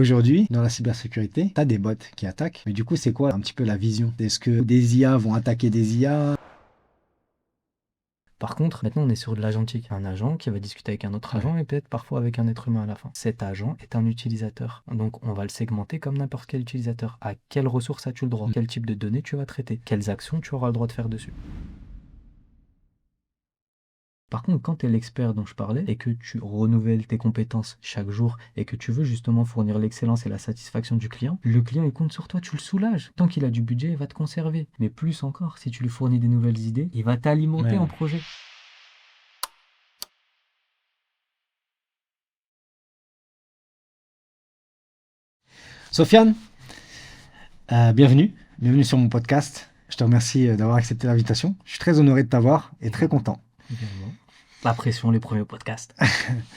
Aujourd'hui, dans la cybersécurité, tu as des bots qui attaquent. Mais du coup, c'est quoi un petit peu la vision? Est-ce que des IA vont attaquer des IA? Par contre, maintenant on est sur de l'agentique. Un agent qui va discuter avec un autre Ouais. agent et peut-être parfois avec un être humain à la fin. Cet agent est un utilisateur. Donc on va le segmenter comme n'importe quel utilisateur. À quelles ressources as-tu le droit? Mm. Quel type de données tu vas traiter? Quelles actions tu auras le droit de faire dessus? Par contre, quand tu es l'expert dont je parlais et que tu renouvelles tes compétences chaque jour et que tu veux justement fournir l'excellence et la satisfaction du client, le client il compte sur toi, tu le soulages. Tant qu'il a du budget, il va te conserver. Mais plus encore, si tu lui fournis des nouvelles idées, il va t'alimenter en Ouais. projet. Sofiane, bienvenue. Bienvenue sur mon podcast. Je te remercie d'avoir accepté l'invitation. Je suis très honoré de t'avoir et très Également. content. Également. La pression, les premiers podcasts.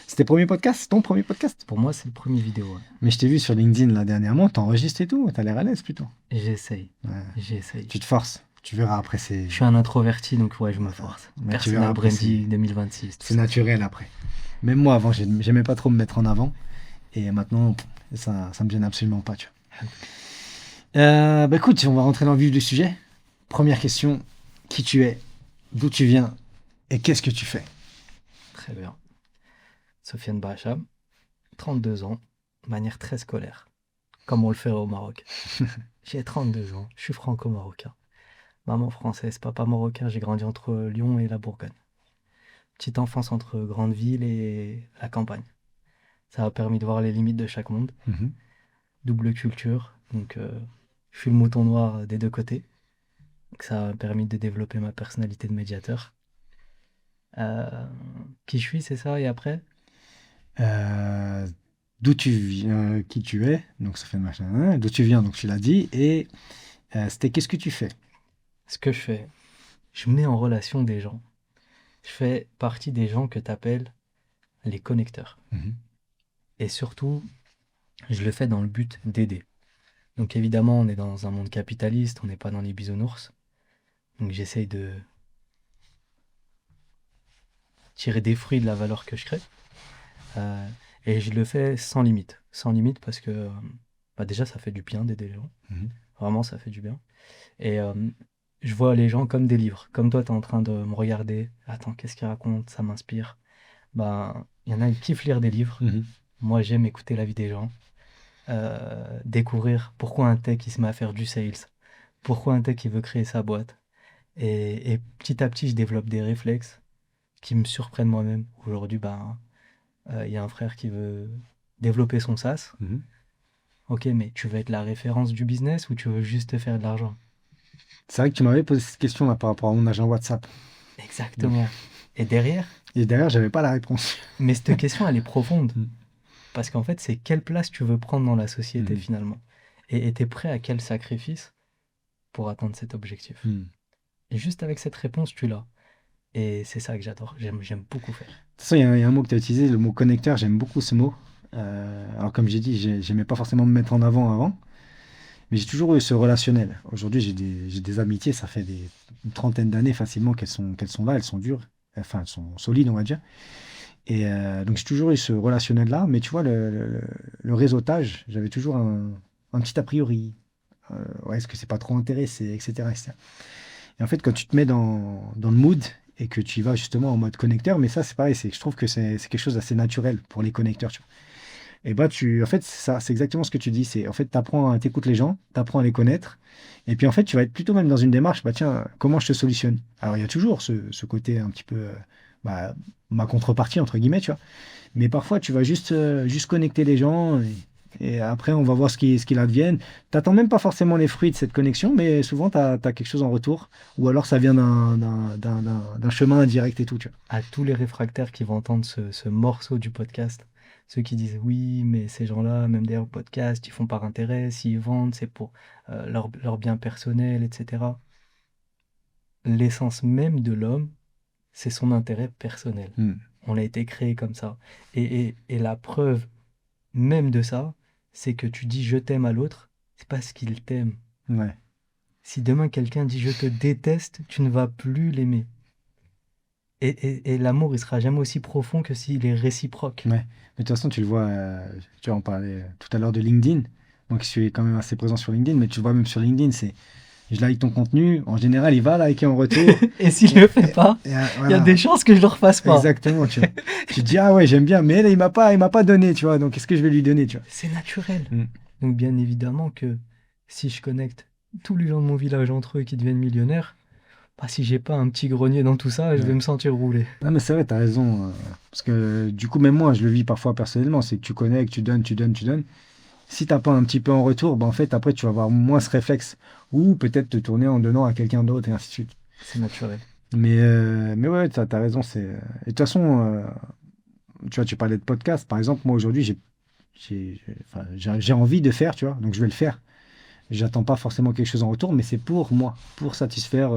C'était le premier podcast? Ton premier podcast? Pour moi, c'est le premier vidéo. Ouais. Mais je t'ai vu sur LinkedIn là dernièrement, t'enregistres et tout, t'as l'air à l'aise plutôt. J'essaye. Ouais. J'essaye. Tu te forces. Tu verras après, Je suis un introverti, donc ouais, je me force. mais tu verras Personal après, branding 2026, tout c'est ça. naturel après. Même moi avant, j'aimais pas trop me mettre en avant. Et maintenant, ça me gêne absolument pas, tu vois. Bah écoute, on va rentrer dans le vif du sujet. Première question, qui tu es, d'où tu viens et qu'est-ce que tu fais? Très bien. Sofiane Bahacham, 32 ans, de manière très scolaire, comme on le fait au Maroc. J'ai 32 ans, je suis franco-marocain. Maman française, papa marocain, j'ai grandi entre Lyon et la Bourgogne. Petite enfance entre grande ville et la campagne. Ça a permis de voir les limites de chaque monde. Mhm. Double culture, donc je suis le mouton noir des deux côtés. Donc ça a permis de développer ma personnalité de médiateur. Euh, qui je suis, c'est ça, et après? Euh, D'où tu viens, qui tu es, donc ça fait machin, hein, d'où tu viens, donc tu l'as dit, et c'était qu'est-ce que tu fais? Ce que je fais, je mets en relation des gens. Je fais partie des gens que tu appelles les connecteurs. Mhm. Et surtout, je le fais dans le but d'aider. Donc évidemment, on est dans un monde capitaliste, on n'est pas dans les bisounours. Donc j'essaye de tirer des fruits de la valeur que je crée. Euh, et je le fais sans limite. Sans limite parce que bah déjà, ça fait du bien d'aider les gens. Mhm. Vraiment, ça fait du bien. Et je vois les gens comme des livres. Comme toi, tu es en train de me regarder. Attends, qu'est-ce qu'il raconte? Ça m'inspire. Ben, il y en a qui kiffent lire des livres. Mhm. Moi, j'aime écouter la vie des gens. Découvrir pourquoi un tech il se met à faire du sales, pourquoi un tech il veut créer sa boîte. Et petit à petit, je développe des réflexes qui me surprennent moi-même. Aujourd'hui, ben, il y a un frère qui veut développer son SaaS. Mhm. Ok, mais tu veux être la référence du business ou tu veux juste faire de l'argent? C'est vrai que tu m'avais posé cette question là par rapport à mon agent WhatsApp. Donc, Exactement. Et derrière, et derrière, j'avais pas la réponse. mais cette question, elle est profonde. Mhm. Parce qu'en fait, c'est quelle place tu veux prendre dans la société Mhm. finalement. Et t'es prêt à quel sacrifice pour atteindre cet objectif. Mhm. Et juste avec cette réponse, tu l'as. Et c'est ça que j'adore. J'aime beaucoup faire. De toute façon, il y a un mot que tu as utilisé, le mot connecteur, j'aime beaucoup ce mot. Alors comme j'ai dit, j'aimais pas forcément me mettre en avant, mais j'ai toujours eu ce relationnel. Aujourd'hui, j'ai des amitiés, ça fait une trentaine d'années facilement qu'elles sont là, elles sont dures, enfin elles sont solides, on va dire. Et donc j'ai toujours eu ce relationnel-là, mais tu vois, le réseautage, j'avais toujours un petit a priori. Ouais, est-ce que c'est pas trop intéressé, etc., etc. Et en fait, quand tu te mets dans le mood et que tu y vas justement en mode connecteur, mais ça, c'est pareil, je trouve que c'est quelque chose d'assez naturel pour les connecteurs, tu vois. Et bah, en fait, c'est ça, c'est exactement ce que tu dis. En fait, t'écoutes les gens, t'apprends à les connaître. Et puis, en fait, tu vas être plutôt même dans une démarche, bah, tiens, comment je te solutionne? Alors, il y a toujours ce côté un petit peu, bah, ma contrepartie, entre guillemets, tu vois. Mais parfois, tu vas juste connecter les gens et après, on va voir ce qu'il advienne. T'attends même pas forcément les fruits de cette connexion, mais souvent, t'as quelque chose en retour. Ou alors, ça vient d'un chemin indirect et tout, tu vois. À tous les réfractaires qui vont entendre ce morceau du podcast, ceux qui disent oui, mais ces gens-là, même derrière le podcast, ils font par intérêt, s'ils vendent, c'est pour leur bien personnel, etc. L'essence même de l'homme, c'est son intérêt personnel. Hmm. On a été créé comme ça. Et la preuve même de ça, c'est que tu dis je t'aime à l'autre, c'est parce qu'il t'aime. Ouais. Si demain quelqu'un dit je te déteste, tu ne vas plus l'aimer. Et l'amour, il sera jamais aussi profond que s'il est réciproque. Ouais. Mais de toute façon, tu le vois, tu vois, on parlait tout à l'heure de LinkedIn. Donc, je suis quand même assez présent sur LinkedIn, mais tu le vois même sur LinkedIn, c'est je like ton contenu. En général, il va liker en retour. Et s'il Et, le fait pas, il y a des voilà, chances que je le refasse pas. exactement, tu vois. Tu te dis, ah ouais, j'aime bien, mais là, il m'a pas donné, tu vois. Donc, est-ce que je vais lui donner, tu vois? C'est naturel. Mm. Donc bien évidemment que si je connecte tous les gens de mon village entre eux qui deviennent millionnaires, bah, si j'ai pas un petit grenier dans tout ça, je vais Ouais. me sentir rouler. Non, mais c'est vrai, t'as raison. Parce que du coup, même moi, je le vis parfois personnellement. C'est que tu connectes, tu donnes, tu donnes, tu donnes. Si t'as pas un petit peu en retour, ben en fait, après, tu vas avoir moins ce réflexe. Ou peut-être te tourner en donnant à quelqu'un d'autre et ainsi de suite. C'est naturel. Mais ouais, t'as raison. Et de toute façon, tu vois, tu parlais de podcast. Par exemple, moi, aujourd'hui, enfin, j'ai envie de faire, tu vois. Donc, je vais le faire. J'attends pas forcément quelque chose en retour, mais c'est pour moi, pour satisfaire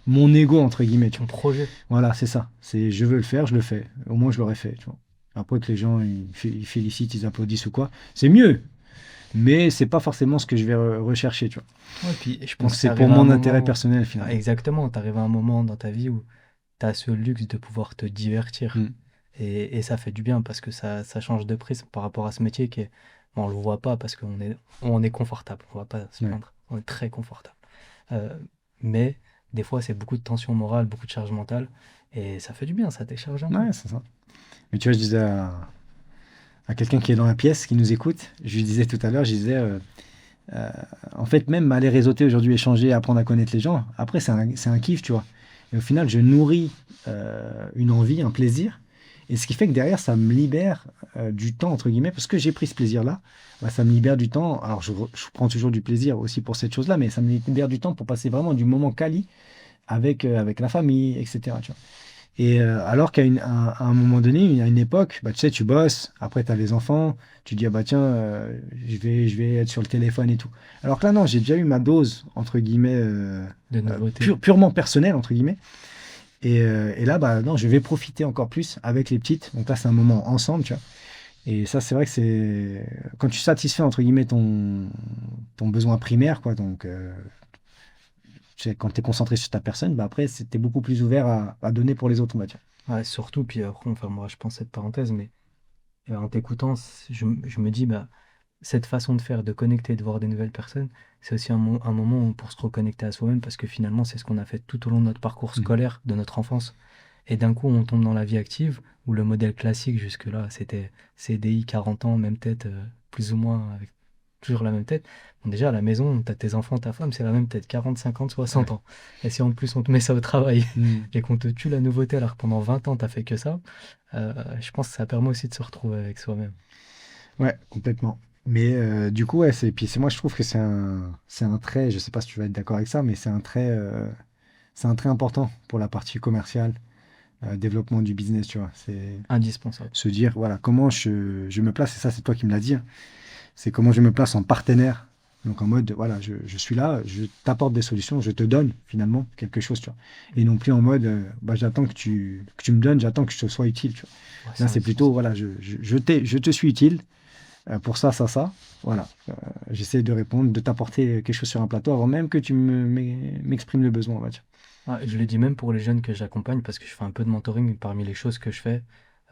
mon ego, entre guillemets, tu Ton vois. projet. Voilà, c'est ça. C'est je veux le faire, je le fais. Au moins, je l'aurais fait, tu vois. Après que les gens ils félicitent, ils applaudissent ou quoi, c'est mieux. Mais c'est pas forcément ce que je vais rechercher, tu vois. Ouais, puis je Donc pense que tu c'est pour arrives à un mon intérêt moment. personnel Ah, finalement. exactement, tu arrives à un moment dans ta vie où tu as ce luxe de pouvoir te divertir. Mm. Et ça fait du bien parce que ça change de prisme par rapport à ce métier qui est. Bon, on le voit pas parce on est confortable. On va pas se Ouais. plaindre. On est très confortable. Euh, mais des fois, c'est beaucoup de tension morale, beaucoup de charge mentale. Et ça fait du bien, ça décharge un peu. Ouais, c'est ça. Mais tu vois, je disais à quelqu'un qui est dans la pièce, qui nous écoute, je lui disais tout à l'heure, je disais, euh, en fait, même aller réseauter aujourd'hui, échanger, apprendre à connaître les gens, après, c'est un kiff, tu vois. Et au final, je nourris une envie, un plaisir. Et ce qui fait que derrière, ça me libère du temps, entre guillemets, parce que j'ai pris ce plaisir-là, bah, ça me libère du temps. Alors, je prends toujours du plaisir aussi pour cette chose-là, mais ça me libère du temps pour passer vraiment du moment quali avec la famille, etc. Tu vois. Et alors à un moment donné, à une époque, bah, tu sais, tu bosses, après tu as les enfants, tu dis, ah bah tiens, je vais être sur le téléphone et tout. Alors que là, non, j'ai déjà eu ma dose, entre guillemets, De nouveautés. purement personnelle, entre guillemets. Et là, bah non, je vais profiter encore plus avec les petites. Donc là, c'est un moment ensemble, tu vois. Et ça, c'est vrai que c'est quand tu satisfais, entre guillemets, ton besoin primaire, quoi. Donc, tu sais, quand tu es concentré sur ta personne, bah après, tu es beaucoup plus ouvert à donner pour les autres, on va dire. Ouais, surtout, puis après, enfin, moi, je pense cette parenthèse, mais en t'écoutant, je me dis, bah, cette façon de faire, de connecter, de voir des nouvelles personnes, c'est aussi un moment pour se reconnecter à soi-même parce que finalement, c'est ce qu'on a fait tout au long de notre parcours Mhm. scolaire, de notre enfance. Et d'un coup, on tombe dans la vie active où le modèle classique jusque-là, c'était CDI, 40 ans, même tête, plus ou moins, avec toujours la même tête. Bon, déjà, à la maison, t'as tes enfants, ta femme, c'est la même tête, 40, 50, 60 Ouais. ans. Et si en plus on te met ça au travail Mhm. et qu'on te tue la nouveauté alors que pendant 20 ans, t'as fait que ça, je pense que ça permet aussi de se retrouver avec soi-même. Ouais, complètement. Mais du coup, ouais, puis moi, je trouve que c'est un trait, je sais pas si tu vas être d'accord avec ça, mais c'est un trait important pour la partie commerciale, développement du business, tu vois. C'est Indispensable. se dire, voilà, comment je me place, et ça, c'est toi qui me l'as dit, hein, c'est comment je me place en partenaire. Donc en mode, voilà, je suis là, je t'apporte des solutions, je te donne finalement quelque chose, tu vois. Et non plus en mode, bah, j'attends que tu me donnes, j'attends que je te sois utile, tu vois. Ouais, Là, c'est c'est plutôt, indispensable. voilà, je te suis utile pour ça, ça, ça. Voilà. J'essaie de répondre, de t'apporter quelque chose sur un plateau avant même que tu m'exprimes le besoin, on va dire. Ah, je le dis même pour les jeunes que j'accompagne parce que je fais un peu de mentoring parmi les choses que je fais.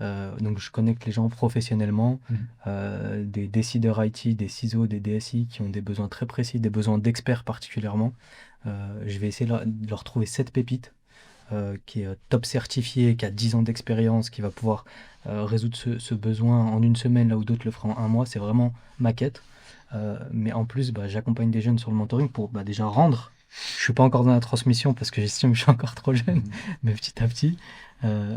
Donc je connecte les gens professionnellement, Mhm. des décideurs IT, des CISO, des DSI qui ont des besoins très précis, des besoins d'experts particulièrement. Je vais essayer de leur trouver cette pépite qui est top certifié, qui a 10 ans d'expérience, qui va pouvoir résoudre ce besoin en une semaine là où d'autres le feront en un mois. C'est vraiment ma quête. Mais en plus, bah, j'accompagne des jeunes sur le mentoring pour bah, déjà rendre. Je suis pas encore dans la transmission parce que j'estime que je suis encore trop jeune, Mhm. mais petit à petit.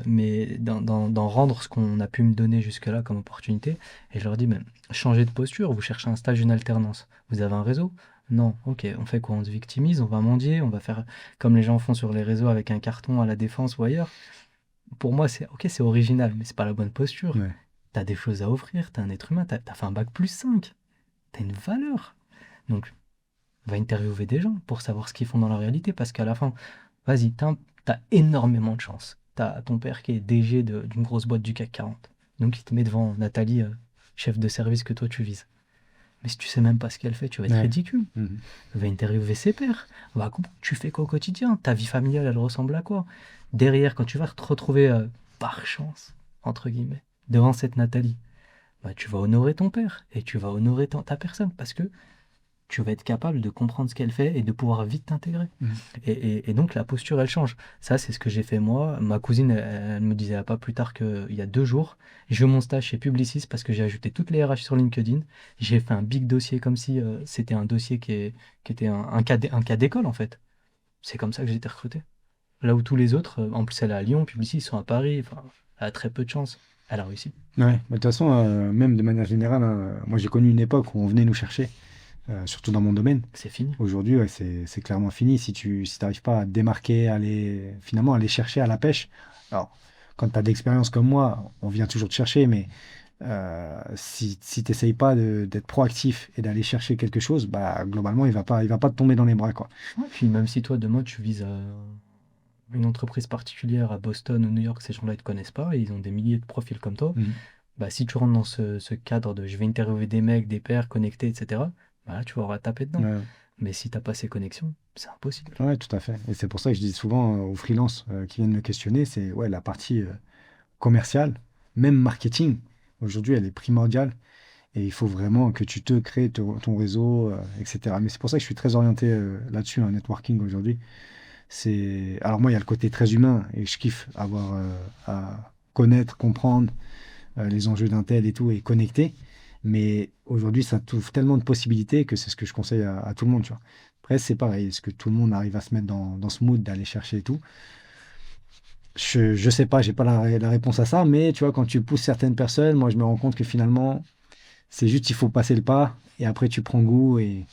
Mais d'en rendre ce qu'on a pu me donner jusque-là comme opportunité. Et je leur dis, mais changez de posture, vous cherchez un stage, une alternance. Vous avez un réseau? Non, ok, on fait quoi? On se victimise, on va mendier, on va faire comme les gens font sur les réseaux avec un carton à la Défense ou ailleurs. Pour moi, c'est ok, c'est original, mais c'est pas la bonne posture. Ouais. T'as des choses à offrir, t'es un être humain, t'as fait un bac plus 5, t'as une valeur. Donc, va interviewer des gens pour savoir ce qu'ils font dans la réalité, parce qu'à la fin, vas-y, t'as énormément de chance. T'as ton père qui est DG d'une grosse boîte du CAC 40. Donc, il te met devant Nathalie, chef de service que toi tu vises. Mais si tu sais même pas ce qu'elle fait, tu vas être Ouais. ridicule. Mhm. Va interviewer ses pairs. Va comprendre, tu fais quoi au quotidien? Ta vie familiale, elle ressemble à quoi? Derrière, quand tu vas te retrouver par chance, entre guillemets, devant cette Nathalie, bah, tu vas honorer ton père et tu vas honorer ta personne parce que tu vas être capable de comprendre ce qu'elle fait et de pouvoir vite t'intégrer. Mhm. Et donc la posture, elle change. Ça, c'est ce que j'ai fait moi. Ma cousine, elle me disait pas plus tard qu'il y a 2 jours, je veux mon stage chez Publicis parce que j'ai ajouté toutes les RH sur LinkedIn. J'ai fait un big dossier comme si c'était un dossier qui était un cas d'école en fait. C'est comme ça que j'ai été recruté. Là où tous les autres, en plus elle est à Lyon, Publicis, ils sont à Paris, enfin, elle a très peu de chance. Elle a réussi. Ouais, bah, de toute façon, même de manière générale, hein, moi j'ai connu une époque où on venait nous chercher, surtout dans mon domaine. C'est fini. Aujourd'hui, ouais, c'est clairement fini. Si tu n'arrives pas à te démarquer, finalement, aller chercher à la pêche. Alors, quand tu as de l'expérience comme moi, on vient toujours te chercher, mais si tu n'essayes pas d'être proactif et d'aller chercher quelque chose, bah, globalement, il va pas te tomber dans les bras, quoi. Ouais, puis même si toi demain tu vises une entreprise particulière à Boston ou New York, ces gens-là ils te connaissent pas, et ils ont des milliers de profils comme toi. Mhm. Bah, si tu rentres dans ce cadre de je vais interviewer des mecs, des pairs connectés, etc., bah là, tu vas avoir à taper dedans. Ouais, Mais si t'as pas ces connexions, c'est impossible. ouais, tout à fait. Et c'est pour ça que je dis souvent aux freelances qui viennent me questionner, c'est ouais, la partie commerciale, même marketing. Aujourd'hui, elle est primordiale. Et il faut vraiment que tu te crées ton réseau, etc. Mais c'est pour ça que je suis très orienté là-dessus, en networking aujourd'hui. Alors moi, il y a le côté très humain et je kiffe avoir à connaître, comprendre les enjeux d'un tel et tout et connecter. Mais aujourd'hui, ça t'ouvre tellement de possibilités que c'est ce que je conseille à tout le monde, tu vois. Après, c'est pareil. Est-ce que tout le monde arrive à se mettre dans ce mood d'aller chercher et tout? Je sais pas, j'ai pas la réponse à ça, mais tu vois, quand tu pousses certaines personnes, moi, je me rends compte que finalement, c'est juste, il faut passer le pas et après tu prends goût et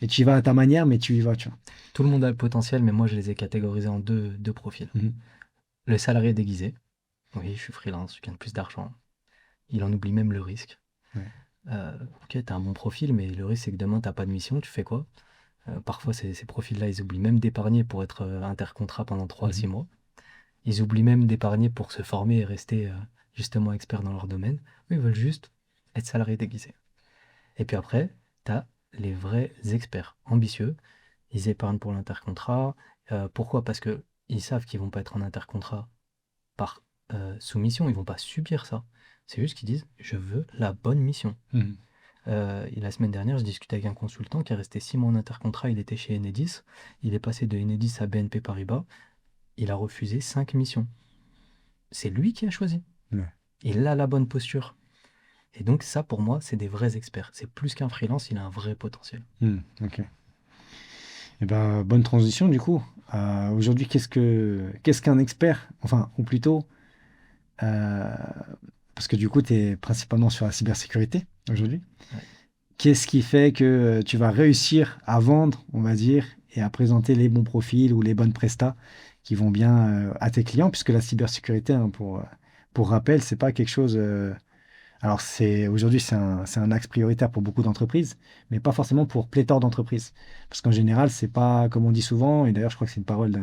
tu y vas à ta manière, mais tu y vas, tu vois. Tout le monde a le potentiel, mais moi, je les ai catégorisés en deux profils. Mhm. Le salarié déguisé. Oui, je suis freelance, je gagne plus d'argent. Il en oublie même le risque. Ouais. Ok, t'as un bon profil, mais le risque, c'est que demain, t'as pas de mission, tu fais quoi? Parfois, ces profils-là, ils oublient même d'épargner pour être intercontrat pendant 3 à 6 Mhm. mois. Ils oublient même d'épargner pour se former et rester justement experts dans leur domaine. Eux, ils veulent juste être salariés déguisés. Et puis après, tu as les vrais experts ambitieux. Ils épargnent pour l'intercontrat. Pourquoi? Parce que ils savent qu'ils vont pas être en intercontrat par soumission. Ils vont pas subir ça. C'est juste qu'ils disent, je veux la bonne mission. Mhm. Et la semaine dernière, je discutais avec un consultant qui est resté 6 mois en intercontrat. Il était chez Enedis. Il est passé de Enedis à BNP Paribas. Il a refusé 5 missions. C'est lui qui a choisi. Ouais. Il a la bonne posture. Et donc ça, pour moi, c'est des vrais experts. C'est plus qu'un freelance, il a un vrai potentiel. Ok. Et ben, bonne transition du coup. Aujourd'hui, qu'est-ce qu'un expert? Enfin, ou plutôt, euh, parce que du coup, tu es principalement sur la cybersécurité aujourd'hui. Ouais. Qu'est-ce qui fait que tu vas réussir à vendre, on va dire, et à présenter les bons profils ou les bonnes prestats qui vont bien à tes clients, puisque la cybersécurité, hein, pour rappel, c'est pas quelque chose. Alors aujourd'hui, c'est un axe prioritaire pour beaucoup d'entreprises, mais pas forcément pour pléthore d'entreprises. Parce qu'en général, c'est pas comme on dit souvent, et d'ailleurs, je crois que c'est une parole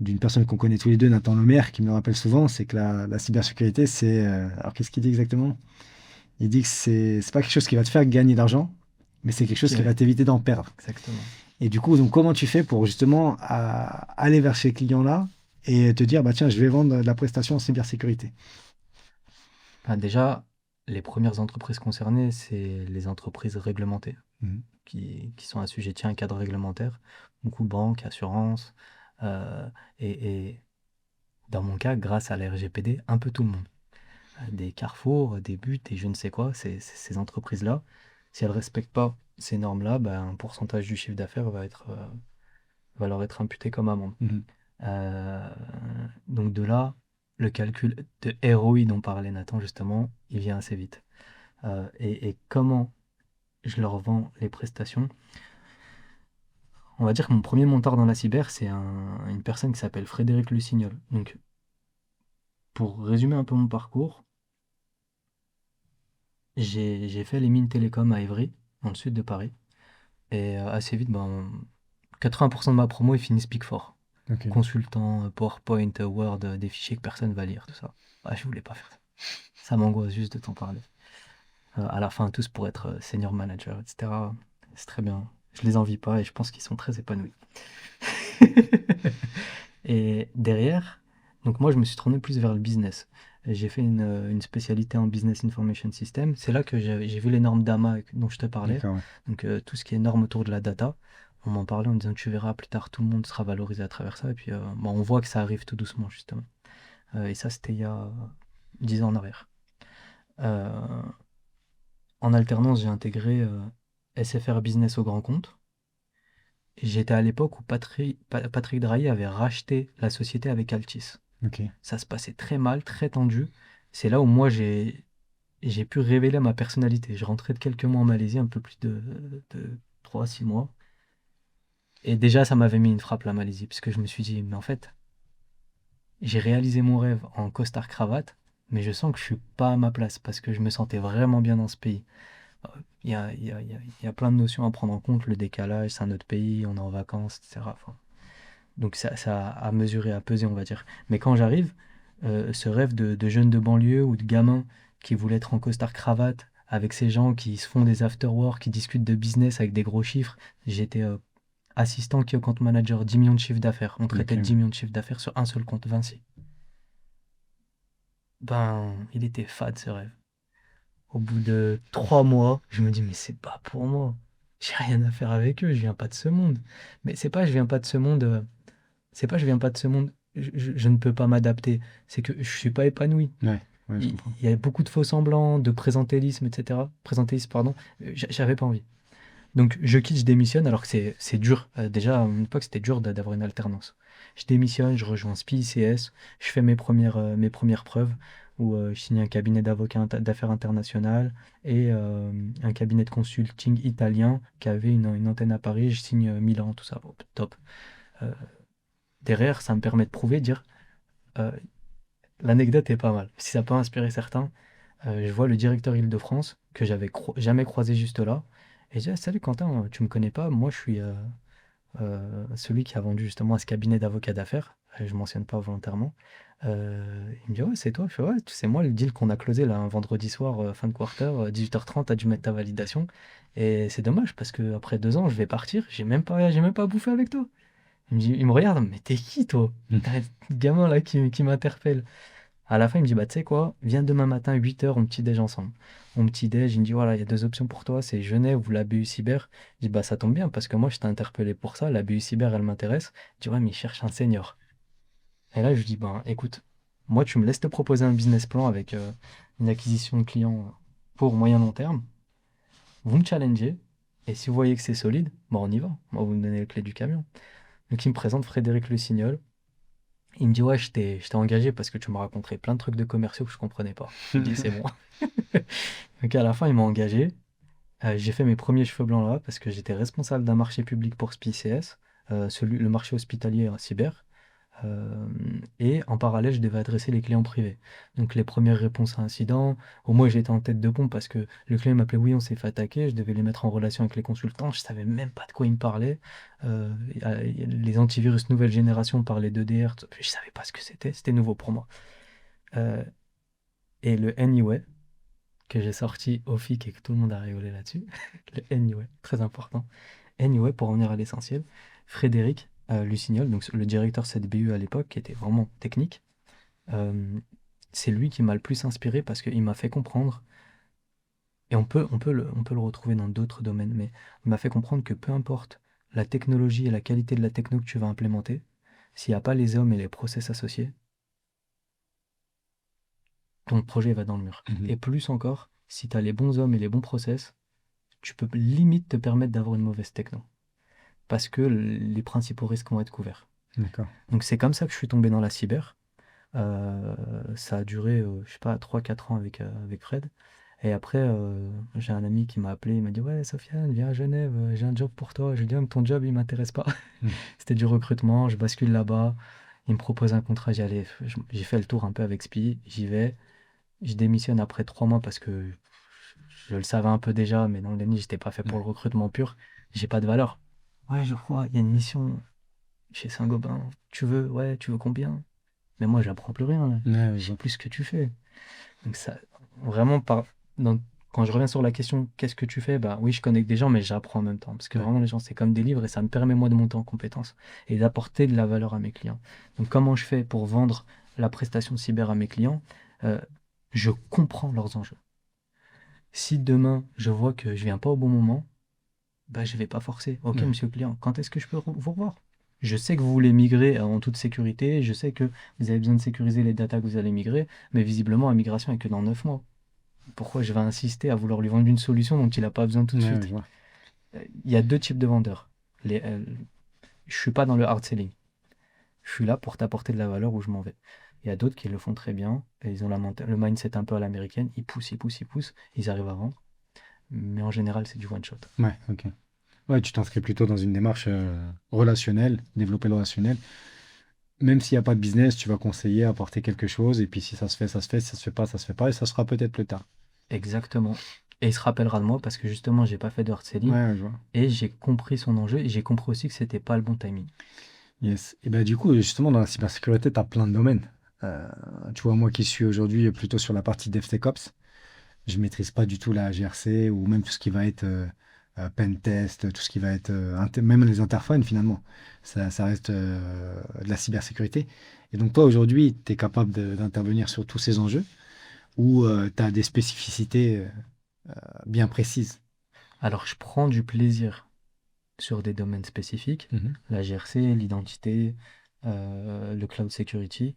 d'une personne qu'on connaît tous les deux, Nathan Lemaire, qui me le rappelle souvent, c'est que la cybersécurité, c'est. Alors qu'est-ce qu'il dit exactement? Il dit que c'est pas quelque chose qui va te faire gagner d'argent, mais c'est quelque chose qui va t'éviter d'en perdre. Exactement. Et du coup, donc, comment tu fais pour justement aller vers ces clients-là et te dire, bah tiens, je vais vendre de la prestation en cybersécurité? Enfin, déjà, les premières entreprises concernées, c'est les entreprises réglementées Mhm. qui sont assujetties à un cadre réglementaire. Beaucoup banques, assurances, euh, et dans mon cas, grâce à la RGPD, un peu tout le monde. Des Carrefour, des But, et je ne sais quoi, ces entreprises-là, si elles ne respectent pas ces normes-là, ben, un pourcentage du chiffre d'affaires va leur être imputé comme amende. Mhm. Euh, donc de là, le calcul de ROI dont parlait Nathan justement, il vient assez vite. Et comment je leur vends les prestations? On va dire que mon premier monteur dans la cyber, c'est une personne qui s'appelle Frédéric Lucignol. Donc pour résumer un peu mon parcours, j'ai fait les mines télécom à Évry, dans le sud de Paris. Et assez vite, ben, 80% de ma promo, ils finissent Big Four. Ok. Consultant, PowerPoint, Word, des fichiers que personne va lire, tout ça. Ah, je voulais pas faire ça. Ça m'angoisse juste de t'en parler. à la fin tous pour être senior manager, etc. C'est très bien. Je les envie pas et je pense qu'ils sont très épanouis. Et derrière, donc moi je me suis tourné plus vers le business. Et j'ai fait une spécialité en Business Information System. C'est là que j'ai vu les normes DAMA dont je te parlais. D'accord, ouais. Donc tout ce qui est normes autour de la data. On m'en parlait en disant tu verras plus tard tout le monde sera valorisé à travers ça. Et puis bon, on voit que ça arrive tout doucement justement. Et ça c'était il y a 10 ans en arrière. Euh, En alternance j'ai intégré SFR Business au grand compte. Et j'étais à l'époque où Patrick Drahi avait racheté la société avec Altis. Ok. Ça se passait très mal, très tendu. C'est là où moi j'ai pu révéler ma personnalité. Je rentrais de quelques mois en Malaisie, un peu plus de 3 6 mois. Et déjà, ça m'avait mis une frappe la Malaisie, puisque je me suis dit, mais en fait, j'ai réalisé mon rêve en costard-cravate, mais je sens que je suis pas à ma place, parce que je me sentais vraiment bien dans ce pays. Il y a plein de notions à prendre en compte, le décalage, c'est un autre pays, on est en vacances, etc. Enfin, donc ça a mesuré, à peser, on va dire. Mais quand j'arrive, ce rêve de jeune de banlieue ou de gamin qui voulait être en costard-cravate avec ces gens qui se font des after-work, qui discutent de business avec des gros chiffres, j'étais assistant key account manager, 10 millions de chiffre d'affaires. On Ok, traitait de ouais. 10 millions de chiffre d'affaires sur un seul compte, Vinci. Ben, il était fade ce rêve. Au bout de 3 mois, je me dis, mais c'est pas pour moi. J'ai rien à faire avec eux, je viens pas de ce monde. Mais c'est pas, je viens pas de ce monde. C'est pas je viens pas de ce monde, je ne peux pas m'adapter. C'est que je suis pas épanoui. Ouais, ouais, je Il comprends. y a beaucoup de faux semblants, de présentéisme, etc. Présentéisme, pardon. J'avais pas envie. Donc je quitte, je démissionne, alors que c'est dur. Déjà, à une époque, c'était dur d'avoir une alternance. Je démissionne, je rejoins SPI ICS, je fais mes premières preuves, où je signe un cabinet d'avocats d'affaires internationales et un cabinet de consulting italien qui avait une antenne à Paris. Je signe Milan, tout ça. Bon, top. Euh, Derrière, ça me permet de prouver, dire euh, l'anecdote est pas mal. Si ça peut inspirer certains, je vois le directeur Île-de-France que j'avais jamais croisé juste là. Et je dis: «Ah, salut Quentin, tu me connais pas? Moi, je suis celui qui a vendu justement à ce cabinet d'avocats d'affaires.» Je mentionne pas volontairement. Il me dit: «Ouais, c'est toi.» Je fais: «Ouais, c'est moi, le deal qu'on a closé là, un vendredi soir, fin de quarter, 18h30, t'as dû mettre ta validation. Et c'est dommage parce que après 2 ans, je vais partir, j'ai même pas bouffé avec toi.» Il me regarde, mais t'es qui toi? Mm. T'as un gamin là qui m'interpelle. À la fin, il me dit, bah tu sais quoi, viens demain matin 8h, on petit déj ensemble. On petit déj, il me dit, voilà, il y a deux options pour toi, c'est Genève ou la BU Cyber. Je dis, bah ça tombe bien, parce que moi je t'ai interpellé pour ça, la BU Cyber, elle m'intéresse. Il dit, ouais, mais il cherche un senior. Et là, je lui dis, bah écoute, moi tu me laisses te proposer un business plan avec une acquisition de clients pour moyen long terme. Vous me challengez, et si vous voyez que c'est solide, bah on y va. Moi, vous me donnez les clés du camion. Donc il me présente Frédéric Le Signol. Il me dit, ouais, je t'ai engagé parce que tu m'as raconté plein de trucs de commerciaux que je comprenais pas. Je lui dis, c'est bon. Donc à la fin, il m'a engagé. J'ai fait mes premiers cheveux blancs là parce que j'étais responsable d'un marché public pour SPICS, le marché hospitalier cyber. Euh, et en parallèle, je devais adresser les clients privés. Donc les premières réponses à incidents, au moins j'étais en tête de pont parce que le client m'appelait, oui, on s'est fait attaquer, je devais les mettre en relation avec les consultants, je savais même pas de quoi ils me parlaient. Les antivirus nouvelle génération parlaient d'EDR, je savais pas ce que c'était nouveau pour moi. Euh, et le Anyway, que j'ai sorti au FIC et que tout le monde a rigolé là-dessus, le Anyway, très important. Anyway, pour revenir à l'essentiel, Frédéric Lucignol, donc le directeur cette BU à l'époque, qui était vraiment technique, euh, c'est lui qui m'a le plus inspiré parce qu'il m'a fait comprendre, et on peut le retrouver dans d'autres domaines, mais il m'a fait comprendre que peu importe la technologie et la qualité de la techno que tu vas implémenter, s'il n'y a pas les hommes et les process associés, ton projet va dans le mur. Mhm. Et plus encore, si tu as les bons hommes et les bons process, tu peux limite te permettre d'avoir une mauvaise techno. Parce que les principaux risques vont être couverts. D'accord. Donc c'est comme ça que je suis tombé dans la cyber. Ça a duré, je sais pas, 3 4 ans avec Fred. Et après, j'ai un ami qui m'a appelé, il m'a dit: «Ouais, Sofiane, viens à Genève, j'ai un job pour toi.» Je lui ai dit: «Ah, mais ton job, il m'intéresse pas.» Mm. C'était du recrutement, je bascule là-bas. Il me propose un contrat, j'y allais. J'ai fait le tour un peu avec SPI, j'y vais. Je démissionne après 3 mois parce que je le savais un peu déjà, mais dans le déni, j'étais pas fait pour Ouais. le recrutement pur. J'ai pas de valeur. Ouais, je crois, il y a une mission chez Saint-Gobain. Tu veux? Ouais, tu veux combien? Mais moi, j'apprends plus rien. Ouais, je Je sais vois. plus ce que tu fais. Donc ça, vraiment, dans quand je reviens sur la question, qu'est-ce que tu fais? Bah oui, je connecte des gens, mais j'apprends en même temps. Parce que Ouais. vraiment, les gens, c'est comme des livres et ça me permet, moi, de monter en compétences et d'apporter de la valeur à mes clients. Donc, comment je fais pour vendre la prestation cyber à mes clients? Euh, je comprends leurs enjeux. Si demain, je vois que je viens pas au bon moment, bah, je vais pas forcer. Ok, Ouais. monsieur le client, quand est-ce que je peux vous revoir? Je sais que vous voulez migrer en toute sécurité, je sais que vous avez besoin de sécuriser les datas que vous allez migrer, mais visiblement, la migration est que dans 9 mois. Pourquoi je vais insister à vouloir lui vendre une solution dont il n'a pas besoin tout de Ouais, ouais, suite? je vois. Il y a deux types de vendeurs. Je suis pas dans le hard selling. Je suis là pour t'apporter de la valeur où je m'en vais. Il y a d'autres qui le font très bien, et ils ont le mindset un peu à l'américaine, ils poussent, ils poussent, ils poussent, ils arrivent à vendre, mais en général, c'est du one shot. Ouais, ok. Ouais, tu t'inscris plutôt dans une démarche relationnelle, développer le relationnel. Même s'il n'y a pas de business, tu vas conseiller, apporter quelque chose, et puis si ça se fait, ça se fait, si ça se fait pas, ça se fait pas, et ça sera peut-être plus tard. Exactement. Et il se rappellera de moi parce que justement, j'ai pas fait de hard selling Ouais, ouais, je vois. et j'ai compris son enjeu et j'ai compris aussi que c'était pas le bon timing. Yes. Et ben du coup, justement, dans la cybersécurité, tu as plein de domaines. Euh, Tu vois, moi qui suis aujourd'hui plutôt sur la partie DevSecOps, je maîtrise pas du tout la GRC ou même tout ce qui va être pen test, tout ce qui va être même les interphones finalement. Ça reste de la cybersécurité. Et donc toi aujourd'hui, tu es capable d'intervenir sur tous ces enjeux ou tu as des spécificités bien précises. Alors, je prends du plaisir sur des domaines spécifiques, Mhm. la GRC, l'identité, le cloud security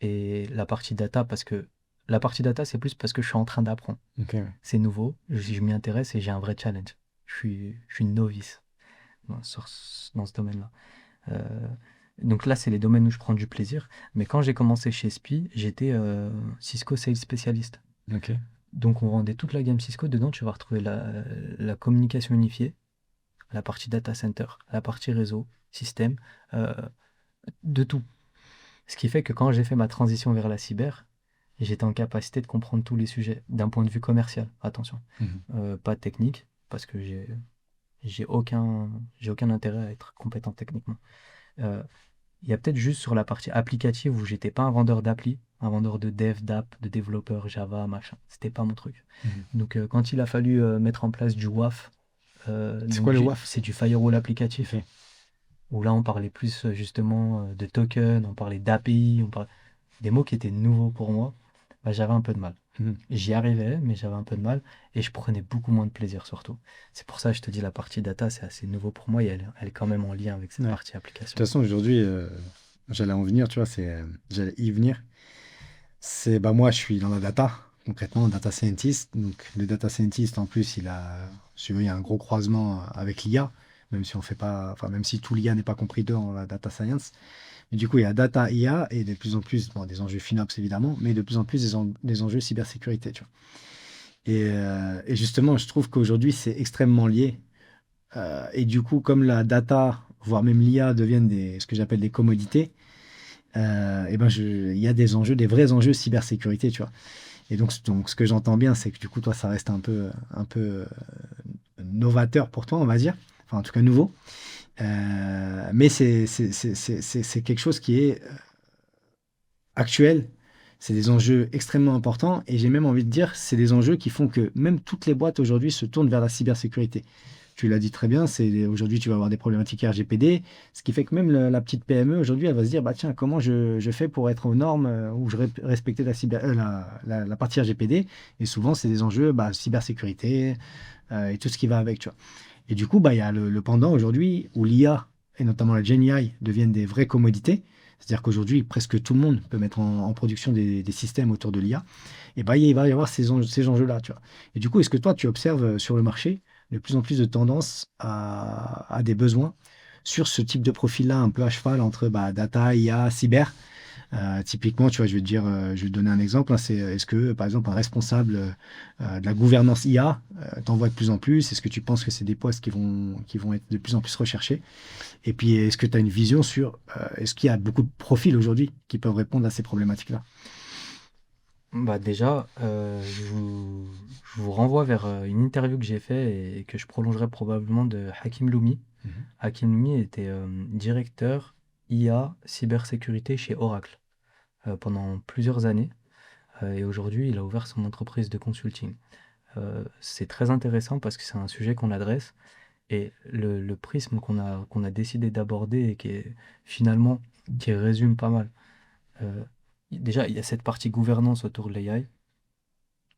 et la partie data parce que la partie data, c'est plus parce que je suis en train d'apprendre. Ok, ouais. C'est nouveau, je m'y intéresse et j'ai un vrai challenge. Je suis une novice dans ce domaine-là. Euh, donc là, c'est les domaines où je prends du plaisir. Mais quand j'ai commencé chez SPI, j'étais Cisco Sales Specialist. Ok. Donc on vendait toute la gamme Cisco. Dedans, tu vas retrouver la communication unifiée, la partie data center, la partie réseau, système, euh, de tout. Ce qui fait que quand j'ai fait ma transition vers la cyber, j'étais en capacité de comprendre tous les sujets d'un point de vue commercial. Attention. Mhm. Pas technique, parce que j'ai aucun intérêt à être compétent techniquement. Euh, Il y a peut-être juste sur la partie applicative où j'étais pas un vendeur d'appli, un vendeur de dev, d'app, de développeur, Java, machin. C'était pas mon truc. Mhm. Donc quand il a fallu mettre en place du WAF, C'est quoi le WAF? c'est du firewall Ok. applicatif, où là on parlait plus justement de token, on parlait d'API, on parlait des mots qui étaient nouveaux pour moi, bah, j'avais un peu de mal. Mhm. J'y arrivais, mais j'avais un peu de mal et je prenais beaucoup moins de plaisir surtout. C'est pour ça que je te dis la partie data, c'est assez nouveau pour moi et elle est quand même en lien avec cette Ouais. De partie toute application. façon, aujourd'hui, j'allais en venir, tu vois, j'allais y venir. C'est, bah moi, je suis dans la data, concrètement, data scientist. Donc, le data scientist, en plus, si tu veux, il y a un gros croisement avec l'IA, même si on fait pas, enfin, même si tout l'IA n'est pas compris dans la data science. Mais du coup, il y a data IA et de plus en plus, bon, des enjeux FinOps évidemment, mais de plus en plus des enjeux cybersécurité, tu vois. Et justement, je trouve qu'aujourd'hui, c'est extrêmement lié. Et du coup, comme la data, voire même l'IA deviennent ce que j'appelle des commodités, et ben il y a des enjeux, des vrais enjeux cybersécurité, tu vois. Et donc ce que j'entends bien, c'est que du coup, toi, ça reste un peu novateur pour toi, on va dire. Enfin, en tout cas, nouveau. Mais c'est quelque chose qui est actuel. C'est des enjeux extrêmement importants. Et j'ai même envie de dire, c'est des enjeux qui font que même toutes les boîtes aujourd'hui se tournent vers la cybersécurité. Tu l'as dit très bien, c'est aujourd'hui tu vas avoir des problématiques RGPD, ce qui fait que même la petite PME aujourd'hui, elle va se dire, bah tiens, comment je fais pour être aux normes ou respecter la partie RGPD. Et souvent, c'est des enjeux bah, cybersécurité et tout ce qui va avec, tu vois. Et du coup, bah, il y a le pendant aujourd'hui où l'IA et notamment la GenAI deviennent des vraies commodités. C'est-à-dire qu'aujourd'hui, presque tout le monde peut mettre en production des systèmes autour de l'IA. Et bah, il va y avoir ces enjeux-là, tu vois. Et du coup, est-ce que toi, tu observes sur le marché de plus en plus de tendance à des besoins sur ce type de profil-là, un peu à cheval entre bah, data, IA, cyber? Typiquement, tu vois, je vais te donner un exemple, hein, c'est est-ce que, par exemple, un responsable de la gouvernance IA t'en voit de plus en plus? Est-ce que tu penses que c'est des postes qui vont être de plus en plus recherchés? Et puis, est-ce que tu as une vision sur est-ce qu'il y a beaucoup de profils aujourd'hui qui peuvent répondre à ces problématiques-là? Bah déjà, je vous renvoie vers une interview que j'ai fait et que je prolongerai probablement de Hakim Loumi. Mhm. Hakim Loumi était directeur IA cybersécurité chez Oracle pendant plusieurs années et aujourd'hui il a ouvert son entreprise de consulting. C'est très intéressant parce que c'est un sujet qu'on adresse et le prisme qu'on a décidé d'aborder et qui est finalement, qui résume pas mal. Euh, Déjà, il y a cette partie gouvernance autour de l'AI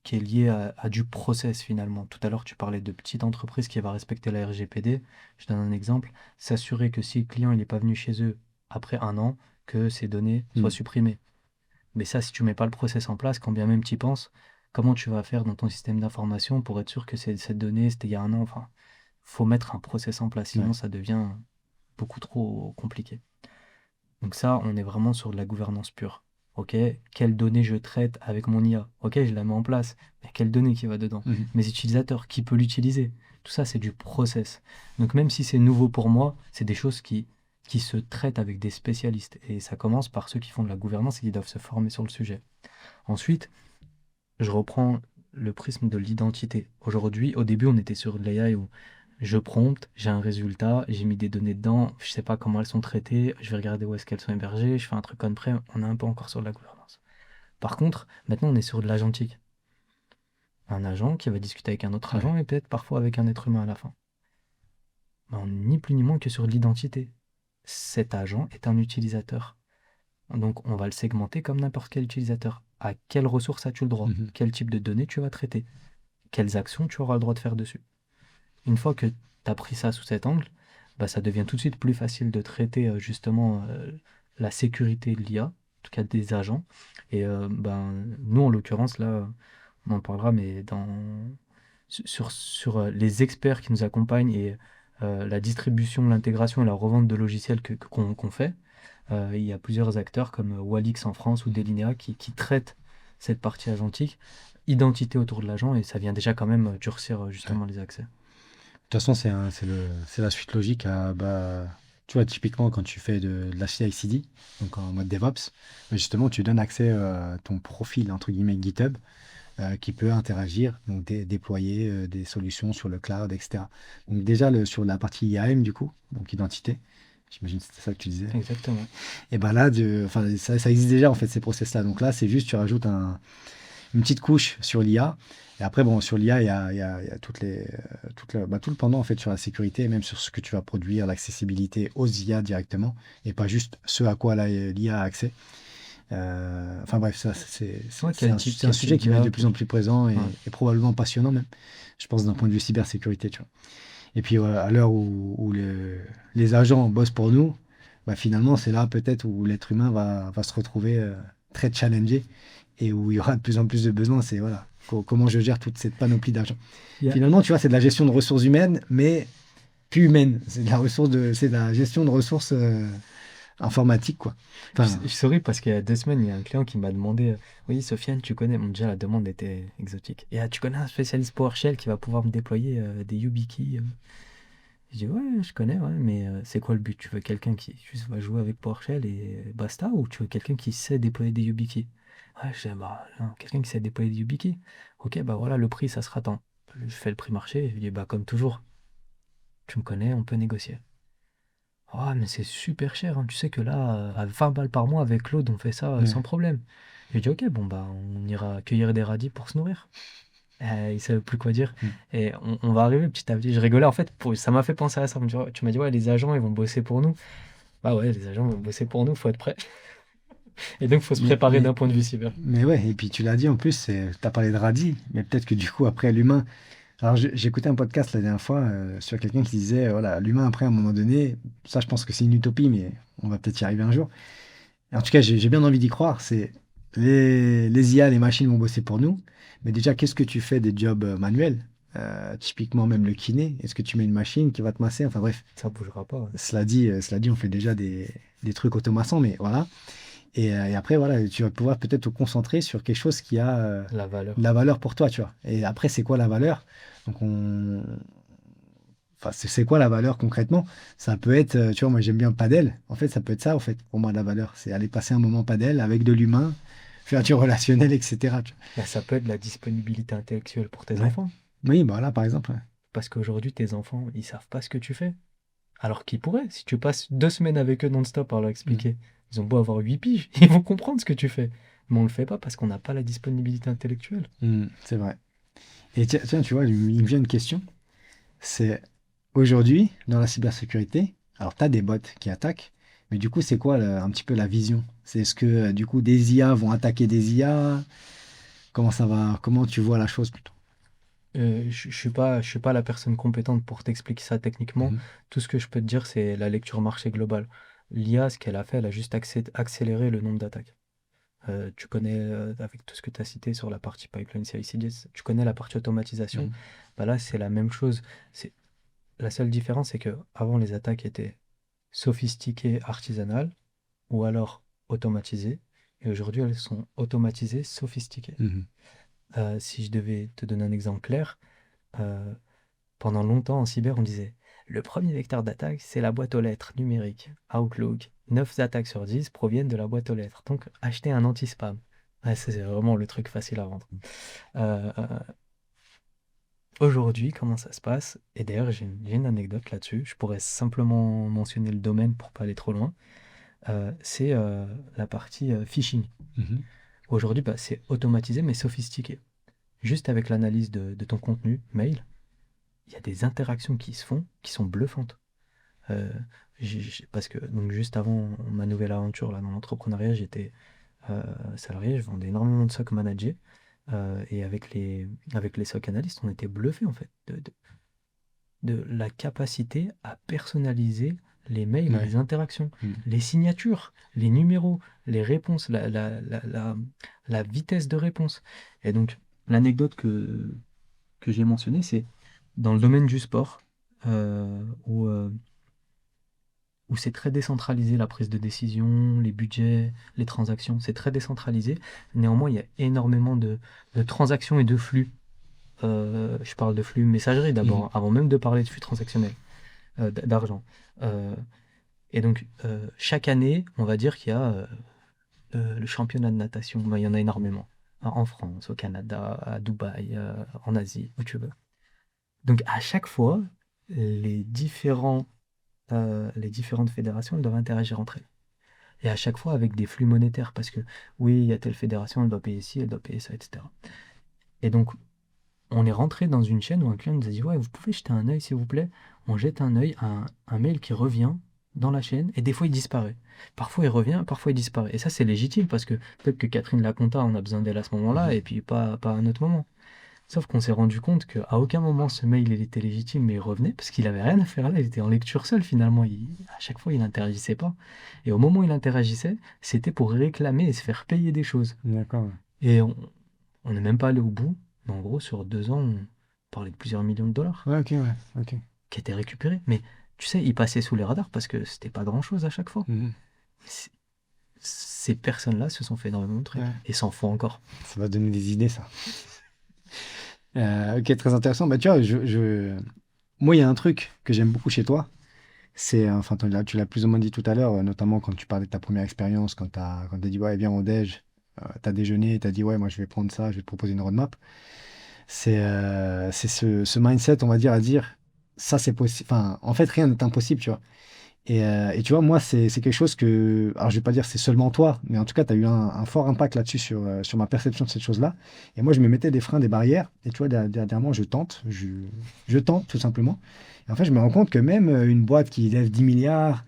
qui est liée à du process finalement. Tout à l'heure, tu parlais de petites entreprises qui va respecter la RGPD. Je donne un exemple. S'assurer que si le client il n'est pas venu chez eux après un an, que ces données soient Mm. supprimées. Mais ça, si tu mets pas le process en place, quand bien même tu y penses, comment tu vas faire dans ton système d'information pour être sûr que cette donnée, c'était il y a un an? Enfin, faut mettre un process en place, sinon Ouais. ça devient beaucoup trop compliqué. Donc ça, on est vraiment sur de la gouvernance pure. Ok, quelles données je traite avec mon IA? Ok, je la mets en place. Mais quelles données qui va dedans? Mhm. Mes utilisateurs, qui peut l'utiliser? Tout ça, c'est du process. Donc même si c'est nouveau pour moi, c'est des choses qui se traitent avec des spécialistes. Et ça commence par ceux qui font de la gouvernance et qui doivent se former sur le sujet. Ensuite, je reprends le prisme de l'identité. Aujourd'hui, au début, on était sur de l'AI où je prompte, j'ai un résultat, j'ai mis des données dedans, je sais pas comment elles sont traitées, je vais regarder où est-ce qu'elles sont hébergées, je fais un truc on-prem, on est un peu encore sur de la gouvernance. Par contre, maintenant, on est sur de l'agentique. Un agent qui va discuter avec un autre Ouais. agent et peut-être parfois avec un être humain à la fin. Ben, on n'est ni plus ni moins que sur de l'identité. Cet agent est un utilisateur. Donc, on va le segmenter comme n'importe quel utilisateur. À quelles ressources as-tu le droit? Mhm. Quel type de données tu vas traiter? Quelles actions tu auras le droit de faire dessus? Une fois que tu as pris ça sous cet angle, bah, ça devient tout de suite plus facile de traiter justement la sécurité de l'IA, en tout cas des agents. Et ben, nous, en l'occurrence, là, on en parlera, mais sur les experts qui nous accompagnent et la distribution, l'intégration et la revente de logiciels qu'on fait, il y a plusieurs acteurs comme Walix en France ou Delinea qui traitent cette partie agentique, identité autour de l'agent, et ça vient déjà quand même durcir Ouais. justement les accès. De toute façon, c'est la suite logique à, bah, tu vois, typiquement quand tu fais de la CI/CD, donc en mode DevOps, bah, justement, tu donnes accès à ton profil, entre guillemets, GitHub, qui peut interagir, donc déployer des solutions sur le cloud, etc. Donc déjà, sur la partie IAM, du coup, donc identité, j'imagine que c'était ça que tu disais. Exactement. Et ben là, enfin, ça existe déjà, en fait, ces process-là. Donc là, c'est juste, tu rajoutes une petite couche sur l'IA. Et après, bon, sur l'IA, il y a tout le pendant en fait sur la sécurité, et même sur ce que tu vas produire, l'accessibilité aux IA directement, et pas juste ce à quoi l'IA a accès. Enfin bref, ça, Ouais, c'est un quel sujet type qui va être d'IA de plus en plus présent Ouais. et probablement passionnant même, je pense, d'un point de vue cybersécurité, tu vois. Et puis à l'heure où les agents bossent pour nous, bah, finalement, c'est là peut-être où l'être humain va se retrouver très challengé et où il y aura de plus en plus de besoins. C'est voilà, comment je gère toute cette panoplie d'argent. Il y a- Finalement, tu vois, c'est de la gestion de ressources humaines, mais plus humaine. C'est de la gestion de ressources informatiques, quoi. Enfin, je souris parce qu'il y a 2 semaines, il y a un client qui m'a demandé Oui, Sofiane, tu connais. Bon, déjà, la demande était exotique. Et tu connais un spécialiste PowerShell qui va pouvoir me déployer des YubiKey Je dis Ouais, je connais, ouais, mais c'est quoi le but? Tu veux quelqu'un qui juste va jouer avec PowerShell et basta? Ou tu veux quelqu'un qui sait déployer des YubiKey? Ouais, je dis Bah, non, quelqu'un qui sait déployer des YubiKey. Ok, bah voilà, le prix, ça sera tant. Je fais le prix marché. Je dis Bah, comme toujours, tu me connais, on peut négocier. Ah, mais c'est super cher, hein. Tu sais que là, à 20 balles par mois avec Claude, on fait ça sans ouais. problème. Je lui dis, ok, bon, bah, on ira cueillir des radis pour se nourrir. Il savait plus quoi dire. Mm. Et on va arriver petit à petit. Je rigolais, en fait, ça m'a fait penser à ça. Tu m'as dit, ouais, les agents, ils vont bosser pour nous. Bah ouais, les agents vont bosser pour nous, faut être prêt. Et donc, faut se Mais, préparer mais, d'un point de vue cyber. mais ouais, et puis tu l'as dit en plus, tu as parlé de radis, mais peut-être que du coup, après, l'humain. Alors, j'ai écouté un podcast la dernière fois sur quelqu'un qui disait, voilà, l'humain, après, à un moment donné, ça, je pense que c'est une utopie, mais on va peut-être y arriver un jour. En tout cas, j'ai bien envie d'y croire. C'est les IA, les machines vont bosser pour nous. Mais déjà, qu'est-ce que tu fais des jobs manuels? Typiquement, même le kiné. Est-ce que tu mets une machine qui va te masser? Enfin bref, Ça bougera pas, ouais. cela dit, on fait déjà des trucs automassants, mais voilà. Et après, voilà, tu vas pouvoir peut-être te concentrer sur quelque chose qui a La de valeur. la valeur pour toi, tu vois. Et après, c'est quoi la valeur? Donc, enfin, c'est quoi la valeur concrètement? Ça peut être, tu vois, moi j'aime bien le padel. En fait, ça peut être ça, en fait, pour moi, la valeur. C'est aller passer un moment padel avec de l'humain, faire du relationnel, etc. tu Bah, ça peut être la disponibilité intellectuelle pour tes vois. Ouais. enfants. Oui, bah là, par exemple. Ouais. Parce qu'aujourd'hui, tes enfants, ils savent pas ce que tu fais. Alors qu'ils pourraient, si tu passes 2 semaines avec eux non-stop à leur Mm. expliquer, ils ont beau avoir 8 piges, ils vont comprendre ce que tu fais. Mais on le fait pas parce qu'on n'a pas la disponibilité intellectuelle. Mm, c'est vrai. Et tiens, tu vois, il me vient une question. C'est aujourd'hui, dans la cybersécurité, alors tu as des bots qui attaquent, mais du coup, c'est quoi un petit peu la vision? C'est est-ce que du coup des IA vont attaquer des IA? Comment ça va? Comment tu vois la chose plutôt? Je suis pas la personne compétente pour t'expliquer ça techniquement. Mhm. Tout ce que je peux te dire, c'est la lecture marché globale. L'IA, ce qu'elle a fait, elle a juste accéléré le nombre d'attaques. Tu connais, avec tout ce que tu as cité sur la partie pipeline CI/CD, tu connais la partie automatisation. Mhm. Bah là, c'est la même chose. C'est, la seule différence, c'est que avant les attaques étaient sophistiquées, artisanales, ou alors automatisées. Et aujourd'hui, elles sont automatisées, sophistiquées. Mhm. Si je devais te donner un exemple clair, euh, pendant longtemps en cyber, on disait le premier vecteur d'attaque, c'est la boîte aux lettres numérique, Outlook. 9 attaques sur 10 proviennent de la boîte aux lettres. Donc, acheter un anti-spam. Ouais, ça, c'est vraiment le truc facile à vendre. Euh, euh, Aujourd'hui, comment ça se passe? Et d'ailleurs, j'ai une anecdote là-dessus. Je pourrais simplement mentionner le domaine pour pas aller trop loin. C'est la partie phishing. Mhm. Aujourd'hui, bah, c'est automatisé mais sophistiqué. Juste avec l'analyse de ton contenu mail, il y a des interactions qui se font qui sont bluffantes. Euh, Parce que donc juste avant ma nouvelle aventure là, dans l'entrepreneuriat, j'étais euh, salarié, je vendais énormément de SOC managés. Et avec les SOC analystes, on était bluffés en fait de la capacité à personnaliser les mails et Ouais. les interactions, Mhm. les signatures, les numéros, les réponses, la vitesse de réponse. Et donc, l'anecdote que j'ai mentionnée, c'est dans le domaine du sport, où c'est très décentralisé, la prise de décision, les budgets, les transactions, c'est très décentralisé. Néanmoins, il y a énormément de transactions et de flux. Je parle de flux messagerie Mhm. d'abord, avant même de parler de flux transactionnel, d'argent. Euh, et donc, chaque année, on va dire qu'il y a le championnat de natation. Ben, il y en a énormément. En France, au Canada, à Dubaï, en Asie, où tu veux. Donc, à chaque fois, les les différentes fédérations elles doivent interagir entre elles. Et à chaque fois avec des flux monétaires, parce que oui, il y a telle fédération, elle doit payer ci, elle doit payer ça, etc. Et donc, on est rentré dans une chaîne où un client nous a dit, ouais, vous pouvez jeter un œil, s'il vous plaît. On jette un œil à un mail qui revient dans la chaîne, et des fois il disparaît. Parfois il revient, parfois il disparaît. Et ça, c'est légitime, parce que peut-être que Catherine Laconta, on a besoin d'elle à ce moment-là, Mhm. et puis pas à un autre moment. Sauf qu'on s'est rendu compte qu'à aucun moment ce mail il était légitime, mais il revenait parce qu'il avait rien à faire là, il était en lecture seul finalement. À chaque fois il n'interagissait pas. Et au moment où il interagissait, c'était pour réclamer et se faire payer des choses. D'accord. Et on n'est même pas allé au bout, mais en gros sur 2 ans, on parlait de plusieurs millions de dollars Ouais, ok, ouais, ok. qui étaient récupérés. Mais tu sais, ils passaient sous les radars parce que c'était pas grand-chose à chaque fois. Mhm. C- Ces personnes-là se sont fait énormément de trucs Ouais. et s'en font encore. Ça va donner des idées, ça. Ok, très intéressant. Bah, tu vois, moi, il y a un truc que j'aime beaucoup chez toi. C'est, enfin, tu l'as plus ou moins dit tout à l'heure, notamment quand tu parlais de ta première expérience, quand t'as dit, ouais, viens au déj, t'as déjeuné, t'as dit, ouais, moi, je vais prendre ça, je vais te proposer une roadmap. C'est ce mindset, on va dire, à dire, ça, c'est possible. Enfin, en fait, rien n'est impossible, tu vois. Et tu vois, moi, c'est quelque chose que, alors je vais pas dire c'est seulement toi, mais en tout cas, tu as eu un fort impact là-dessus sur ma perception de cette chose-là. Et moi, je me mettais des freins, des barrières. Et tu vois, dernièrement, je tente tout simplement. Et en fait, je me rends compte que même une boîte qui lève 10 milliards,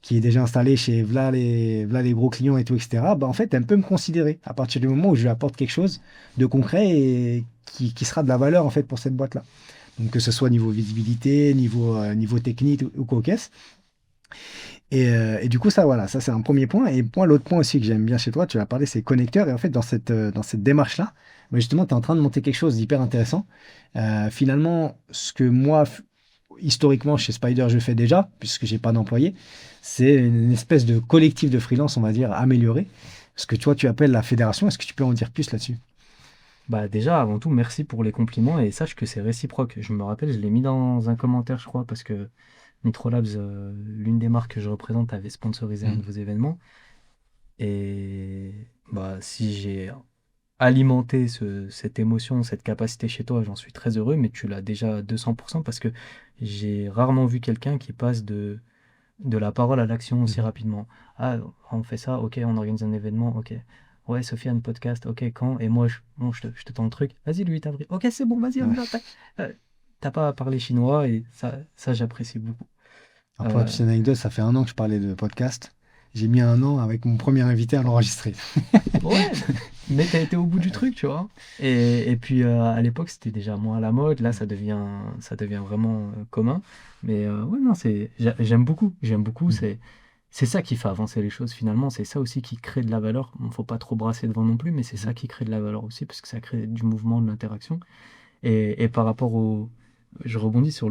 qui est déjà installée chez v'là les gros clients et tout, etc., bah, en fait, elle peut me considérer à partir du moment où je lui apporte quelque chose de concret et qui sera de la valeur en fait pour cette boîte-là. Donc, que ce soit niveau visibilité, niveau technique ou quoi qu'est-ce. Et du coup, ça, voilà, ça c'est un premier point. Et moi, l'autre point aussi que j'aime bien chez toi, tu as parlé, c'est connecteurs. Et en fait, dans cette démarche-là, bah, justement, tu es en train de monter quelque chose d'hyper intéressant. Finalement, ce que moi, historiquement, chez Spider, je fais déjà, puisque j'ai pas d'employé, c'est une espèce de collectif de freelance, on va dire, amélioré. Ce que toi, tu appelles la fédération. Est-ce que tu peux en dire plus là-dessus? Bah déjà, avant tout, merci pour les compliments et sache que c'est réciproque. Je me rappelle, je l'ai mis dans un commentaire, je crois, parce que Nitrolabs, l'une des marques que je représente, avait sponsorisé un de Mhm. vos événements. Et bah, si j'ai alimenté cette émotion, cette capacité chez toi, j'en suis très heureux, mais tu l'as déjà à 200% parce que j'ai rarement vu quelqu'un qui passe de la parole à l'action aussi Mhm. rapidement. Ah, on fait ça, ok, on organise un événement, ok. Ouais, Sofiane, podcast, ok, quand? Et moi, bon, je te tends le truc. Vas-y, le 8 avril. Ok, c'est bon, vas-y, on y Ouais. va. Tac. T'as pas à parler chinois et ça j'apprécie beaucoup. Alors, pour la Euh, petite anecdote, ça fait 1 an que je parlais de podcast. J'ai mis 1 an avec mon premier invité à l'enregistrer. ouais, mais t'as été au bout du truc, tu vois. Et puis, à l'époque, c'était déjà moins à la mode. Là, ça devient vraiment commun. Mais ouais, non, j'aime beaucoup. J'aime beaucoup. Mhm. C'est ça qui fait avancer les choses finalement. C'est ça aussi qui crée de la valeur. Bon, faut pas trop brasser devant non plus, mais c'est Mhm. ça qui crée de la valeur aussi, parce que ça crée du mouvement, de l'interaction. Et par rapport au. Je rebondis sur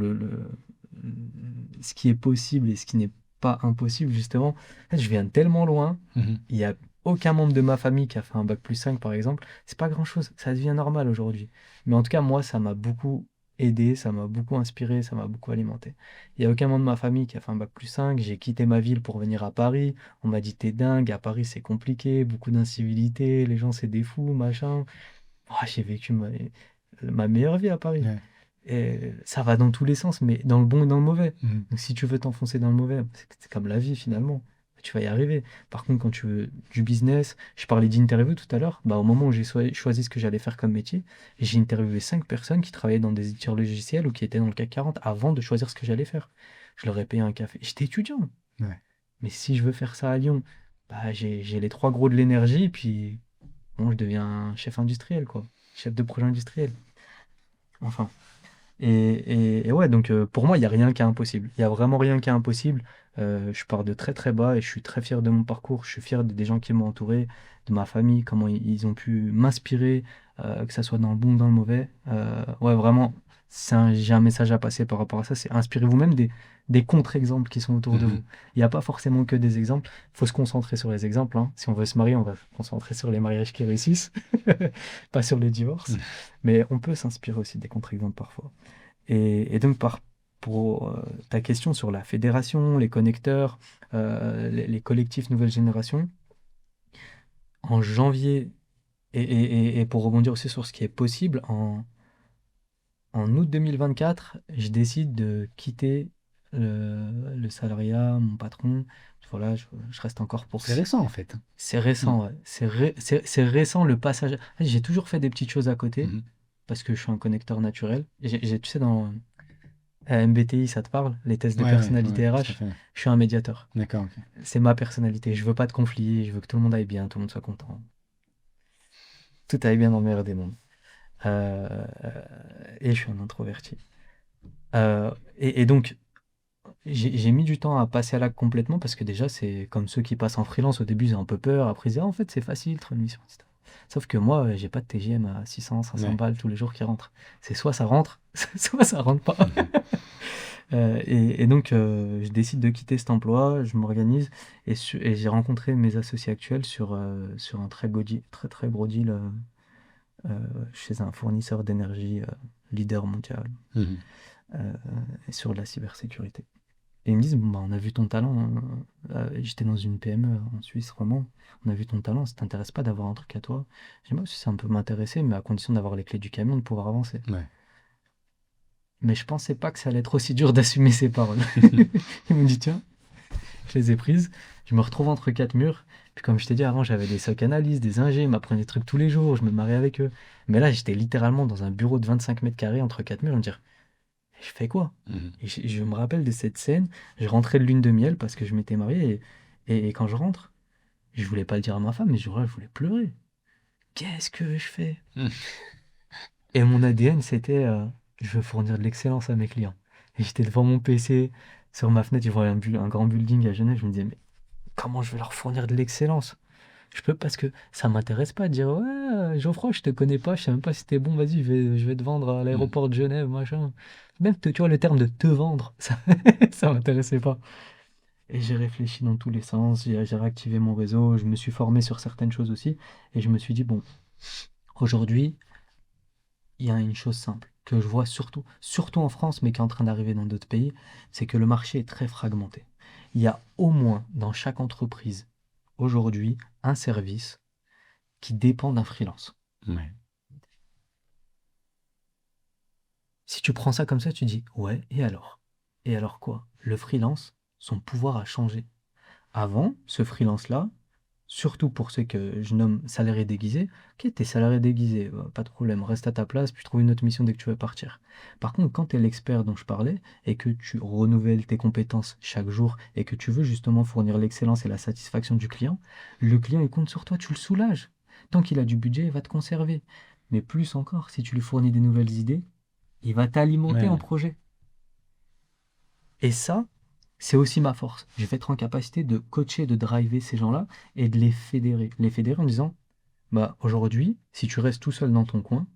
ce qui est possible et ce qui n'est pas impossible, justement. En fait, je viens tellement loin. Mhm. Il n'y a aucun membre de ma famille qui a fait un bac+5, par exemple. C'est pas grand-chose. Ça devient normal aujourd'hui. Mais en tout cas, moi, ça m'a beaucoup aidé, ça m'a beaucoup inspiré, ça m'a beaucoup alimenté. Il n'y a aucun membre de ma famille qui a fait un bac+5. J'ai quitté ma ville pour venir à Paris. On m'a dit, t'es dingue, à Paris, c'est compliqué, beaucoup d'incivilité, les gens, c'est des fous, machin. J'ai vécu ma meilleure vie à Paris. Ouais. Et ça va dans tous les sens, mais dans le bon et dans le mauvais. Mhm. Donc si tu veux t'enfoncer dans le mauvais, c'est comme la vie finalement. Tu vas y arriver. Par contre, quand tu veux du business, je parlais d'interview tout à l'heure, bah, au moment où j'ai choisi ce que j'allais faire comme métier, j'ai interviewé 5 personnes qui travaillaient dans des éditeurs logiciels ou qui étaient dans le CAC 40 avant de choisir ce que j'allais faire. Je leur ai payé un café. J'étais étudiant. Ouais. Mais si je veux faire ça à Lyon, bah, j'ai les trois gros de l'énergie, puis bon, je deviens chef industriel, quoi. Chef de projet industriel. Enfin. Et ouais, donc pour moi, il n'y a rien qui est impossible. Il n'y a vraiment rien qui est impossible. Je pars de très très bas et je suis très fier de mon parcours. Je suis fier des gens qui m'ont entouré, de ma famille, comment ils ont pu m'inspirer, que ça soit dans le bon ou dans le mauvais. Ouais, vraiment, j'ai un message à passer par rapport à ça. C'est inspirez-vous même des contre-exemples qui sont autour de Mhm. vous. Il n'y a pas forcément que des exemples. Il faut se concentrer sur les exemples, hein. Si on veut se marier, on va se concentrer sur les mariages qui réussissent, pas sur les divorces. Mhm. Mais on peut s'inspirer aussi des contre-exemples parfois. Et donc, pour ta question sur la fédération, les connecteurs, les collectifs nouvelle génération, en janvier, et pour rebondir aussi sur ce qui est possible, en août 2024, je décide de quitter le salariat, mon patron. Voilà, je reste encore pour. C'est récent en fait. C'est Mhm. récent, ouais. C'est récent le passage. J'ai toujours fait des petites choses à côté Mhm. parce que je suis un connecteur naturel. Tu sais, dans MBTI, ça te parle? Les tests de Ouais, ouais, ouais, personnalité tout à RH? fait. Je suis un médiateur. D'accord, ok. C'est ma personnalité. Je veux pas de conflit, je veux que tout le monde aille bien, tout le monde soit content. Tout aille bien dans le meilleur des mondes. Euh, et je suis un introverti. Et donc, j'ai mis du temps à passer à l'acte complètement parce que déjà, c'est comme ceux qui passent en freelance. Au début, ils ont un peu peur. Après, ils disent, ah, en fait, c'est facile, trouver une mission, etc. Sauf que moi, j'ai pas de TGM à 600, 500 Ouais. balles tous les jours qui rentrent. C'est soit ça rentre, soit ça rentre pas. Mhm. Et donc, je décide de quitter cet emploi, je m'organise et j'ai rencontré mes associés actuels sur un très, très gros deal chez un fournisseur d'énergie leader mondial Mhm. euh, et sur de la cybersécurité. Et ils me disent, bon, bah, on a vu ton talent, hein. J'étais dans une PME en Suisse romand, on a vu ton talent, ça t'intéresse pas d'avoir un truc à toi? J'ai dit, moi aussi, ça peut m'intéresser, mais à condition d'avoir les clés du camion, de pouvoir avancer. Ouais. Mais je pensais pas que ça allait être aussi dur d'assumer ces paroles. Ils m'ont dit, tiens, je les ai prises. Je me retrouve entre quatre murs. Puis comme je t'ai dit avant, j'avais des SOC analystes, des ingés, ils m'apprenaient des trucs tous les jours, je me mariais avec eux. Mais là, j'étais littéralement dans un bureau de 25 mètres carrés entre quatre murs, me dire, je fais quoi? Mhm. Et je me rappelle de cette scène, je rentrais de lune de miel parce que je m'étais marié, et quand je rentre, je voulais pas le dire à ma femme, mais je voulais pleurer. Qu'est-ce que je fais? Mhm. Et mon ADN, c'était, je veux fournir de l'excellence à mes clients. Et j'étais devant mon PC, sur ma fenêtre, je voyais un grand building à Genève, je me disais, mais comment je vais leur fournir de l'excellence? Je peux parce que ça m'intéresse pas de dire ouais Geoffroy je te connais pas, je sais même pas si t'es bon, vas-y je vais te vendre à Mhm. l'aéroport de Genève, machin. Même tu vois le terme de te vendre, ça, ça m'intéressait pas. Et j'ai réfléchi dans tous les sens, j'ai réactivé mon réseau, je me suis formé sur certaines choses aussi, et je me suis dit bon, aujourd'hui, il y a une chose simple que je vois surtout en France, mais qui est en train d'arriver dans d'autres pays, c'est que le marché est très fragmenté. Il y a au moins dans chaque entreprise aujourd'hui un service qui dépend d'un freelance. Ouais. Si tu prends ça comme ça, tu dis ouais, et alors? Et alors quoi? Le freelance, son pouvoir a changé. Avant, ce freelance-là, surtout pour ceux que je nomme salariés déguisés. Ok, t'es salarié déguisé, pas de problème, reste à ta place, puis trouve une autre mission dès que tu veux partir. Par contre, quand tu es l'expert dont je parlais et que tu renouvelles tes compétences chaque jour et que tu veux justement fournir l'excellence et la satisfaction du client, le client il compte sur toi, tu le soulages. Tant qu'il a du budget, il va te conserver. Mais plus encore, si tu lui fournis des nouvelles idées, il va t'alimenter en Ouais, projet. Et ça, c'est aussi ma force. Je vais être en capacité de coacher, de driver ces gens-là et de les fédérer. Les fédérer en disant, bah aujourd'hui, si tu restes tout seul dans ton coin,